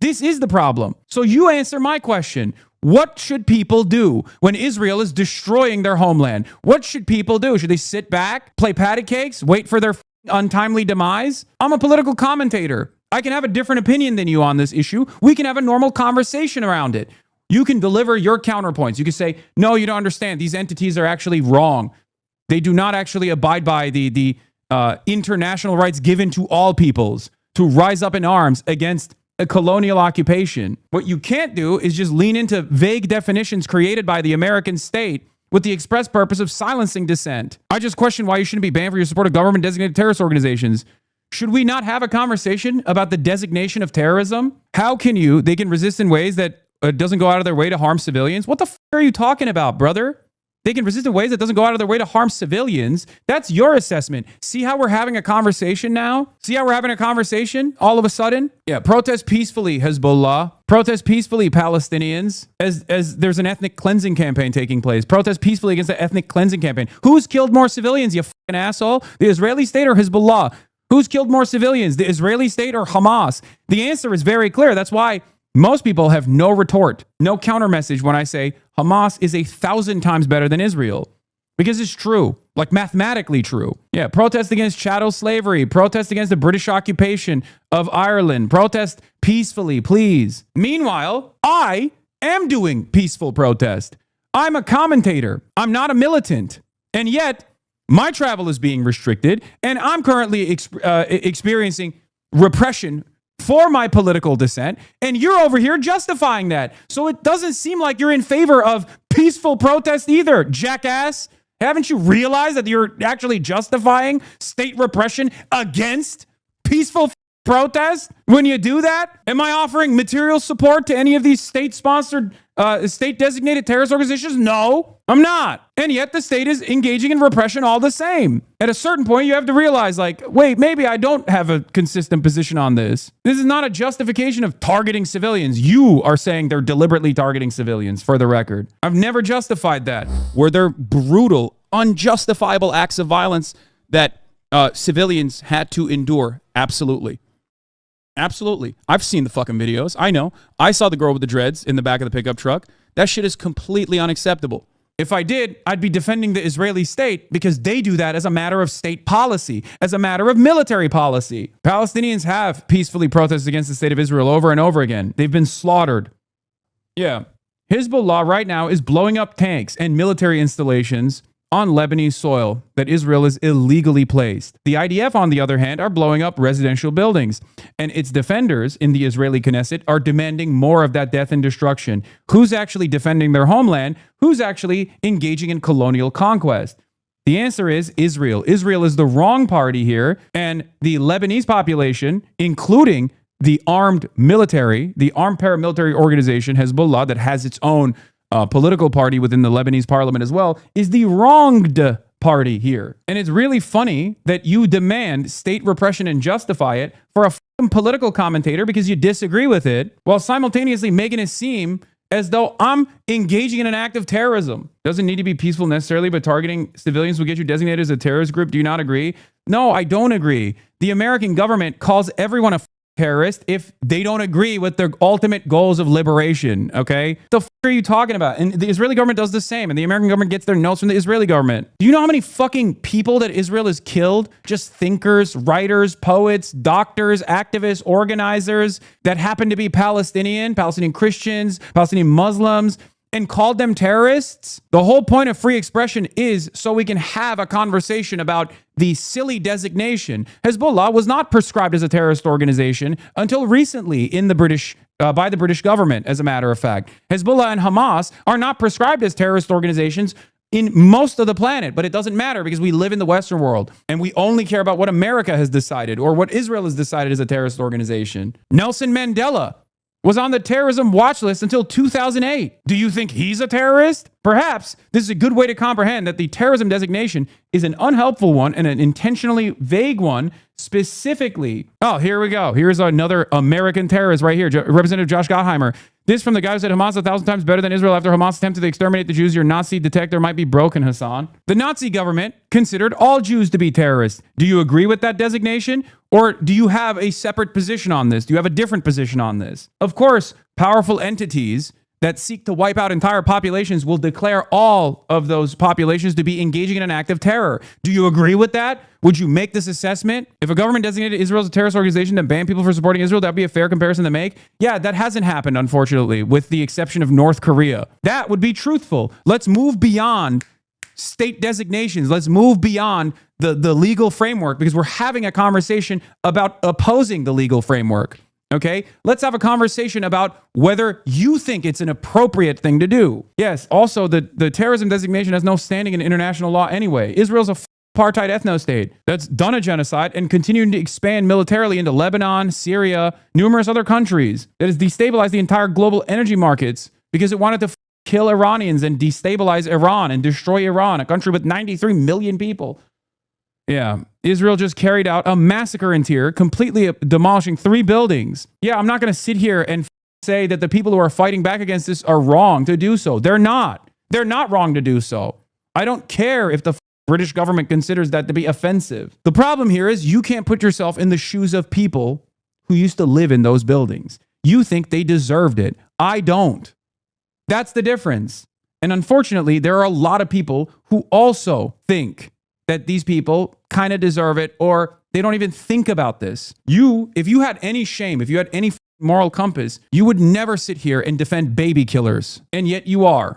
This is the problem. So you answer my question. What should people do when Israel is destroying their homeland? What should people do? Should they sit back, play patty cakes, wait for their untimely demise? I'm a political commentator. I can have a different opinion than you on this issue. We can have a normal conversation around it. You can deliver your counterpoints. You can say, no, you don't understand. These entities are actually wrong. They do not actually abide by the international rights given to all peoples to rise up in arms against a colonial occupation. What you can't do is just lean into vague definitions created by the American state with the express purpose of silencing dissent. I just question why you shouldn't be banned for your support of government-designated terrorist organizations. Should we not have a conversation about the designation of terrorism? How can they can resist in ways that doesn't go out of their way to harm civilians? What the f*** are you talking about, brother? They can resist in ways that doesn't go out of their way to harm civilians. That's your assessment. See how we're having a conversation now? See how we're having a conversation all of a sudden? Yeah, protest peacefully, Hezbollah. Protest peacefully, Palestinians, as there's an ethnic cleansing campaign taking place. Protest peacefully against the ethnic cleansing campaign. Who's killed more civilians, you fucking asshole? The Israeli state or Hezbollah? Who's killed more civilians, the Israeli state or Hamas? The answer is very clear. That's why most people have no retort, no counter message when I say Hamas is 1,000 times better than Israel. Because it's true, like mathematically true. Yeah, protest against chattel slavery, protest against the British occupation of Ireland, protest peacefully, please. Meanwhile, I am doing peaceful protest. I'm a commentator. I'm not a militant. And yet, my travel is being restricted, and I'm currently experiencing repression for my political dissent, and you're over here justifying that. So it doesn't seem like you're in favor of peaceful protest either, jackass. Haven't you realized that you're actually justifying state repression against peaceful protest when you do that? Am I offering material support to any of these state-sponsored, state-designated terrorist organizations? No, I'm not. And yet the state is engaging in repression all the same. At a certain point, you have to realize, like, wait, maybe I don't have a consistent position on this. This is not a justification of targeting civilians. You are saying they're deliberately targeting civilians, for the record. I've never justified that. Were there brutal, unjustifiable acts of violence that civilians had to endure? Absolutely. Absolutely. I've seen the fucking videos. I know. I saw the girl with the dreads in the back of the pickup truck. That shit is completely unacceptable. If I did, I'd be defending the Israeli state because they do that as a matter of state policy, as a matter of military policy. Palestinians have peacefully protested against the state of Israel over and over again. They've been slaughtered. Yeah. Hezbollah right now is blowing up tanks and military installations on Lebanese soil that Israel is illegally placed. The IDF, on the other hand, are blowing up residential buildings, and its defenders in the Israeli Knesset are demanding more of that death and destruction. Who's actually defending their homeland? Who's actually engaging in colonial conquest? The answer is Israel. Israel is the wrong party here, and the Lebanese population, including the armed military, the armed paramilitary organization Hezbollah that has its own political party within the Lebanese parliament as well, is the wronged party here. And it's really funny that you demand state repression and justify it for a fucking political commentator because you disagree with it, while simultaneously making it seem as though I'm engaging in an act of terrorism. Doesn't need to be peaceful necessarily, but targeting civilians will get you designated as a terrorist group. Do you not agree? No, I don't agree. The American government calls everyone a terrorist if they don't agree with their ultimate goals of liberation, okay? The are you talking about? And the Israeli government does the same, and the American government gets their notes from the Israeli government. Do you know how many fucking people that Israel has killed? Just thinkers, writers, poets, doctors, activists, organizers that happen to be Palestinian Christians, Palestinian Muslims, and called them terrorists? The whole point of free expression is so we can have a conversation about the silly designation. Hezbollah was not prescribed as a terrorist organization until recently in the British by the British government, as a matter of fact. Hezbollah and Hamas are not prescribed as terrorist organizations in most of the planet, but it doesn't matter because we live in the Western world and we only care about what America has decided or what Israel has decided is a terrorist organization. Nelson Mandela was on the terrorism watch list until 2008. Do you think he's a terrorist? Perhaps this is a good way to comprehend that the terrorism designation is an unhelpful one and an intentionally vague one, specifically. Oh, here we go. Here's another American terrorist right here, Representative Josh Gottheimer. This from the guy who said Hamas 1,000 times better than Israel after Hamas attempted to exterminate the Jews. Your Nazi detector might be broken, Hassan. The Nazi government considered all Jews to be terrorists. Do you agree with that designation? Or do you have a separate position on this? Do you have a different position on this? Of course, powerful entities that seek to wipe out entire populations will declare all of those populations to be engaging in an act of terror. Do you agree with that? Would you make this assessment? If a government designated Israel as a terrorist organization and banned people for supporting Israel, that would be a fair comparison to make? Yeah, that hasn't happened, unfortunately, with the exception of North Korea. That would be truthful. Let's move beyond state designations. Let's move beyond the legal framework because we're having a conversation about opposing the legal framework. Okay, let's have a conversation about whether you think it's an appropriate thing to do. Yes, also, the terrorism designation has no standing in international law anyway. Israel's a apartheid ethno-state that's done a genocide and continuing to expand militarily into Lebanon, Syria, numerous other countries that has destabilized the entire global energy markets because it wanted to kill Iranians and destabilize Iran and destroy Iran, a country with 93 million people. Yeah, Israel just carried out a massacre in Tyre, completely demolishing 3 buildings. Yeah, I'm not going to sit here and say that the people who are fighting back against this are wrong to do so. They're not. They're not wrong to do so. I don't care if the British government considers that to be offensive. The problem here is you can't put yourself in the shoes of people who used to live in those buildings. You think they deserved it. I don't. That's the difference. And unfortunately, there are a lot of people who also think that these people kind of deserve it, or they don't even think about this. If you had any shame, if you had any moral compass, you would never sit here and defend baby killers. And yet you are.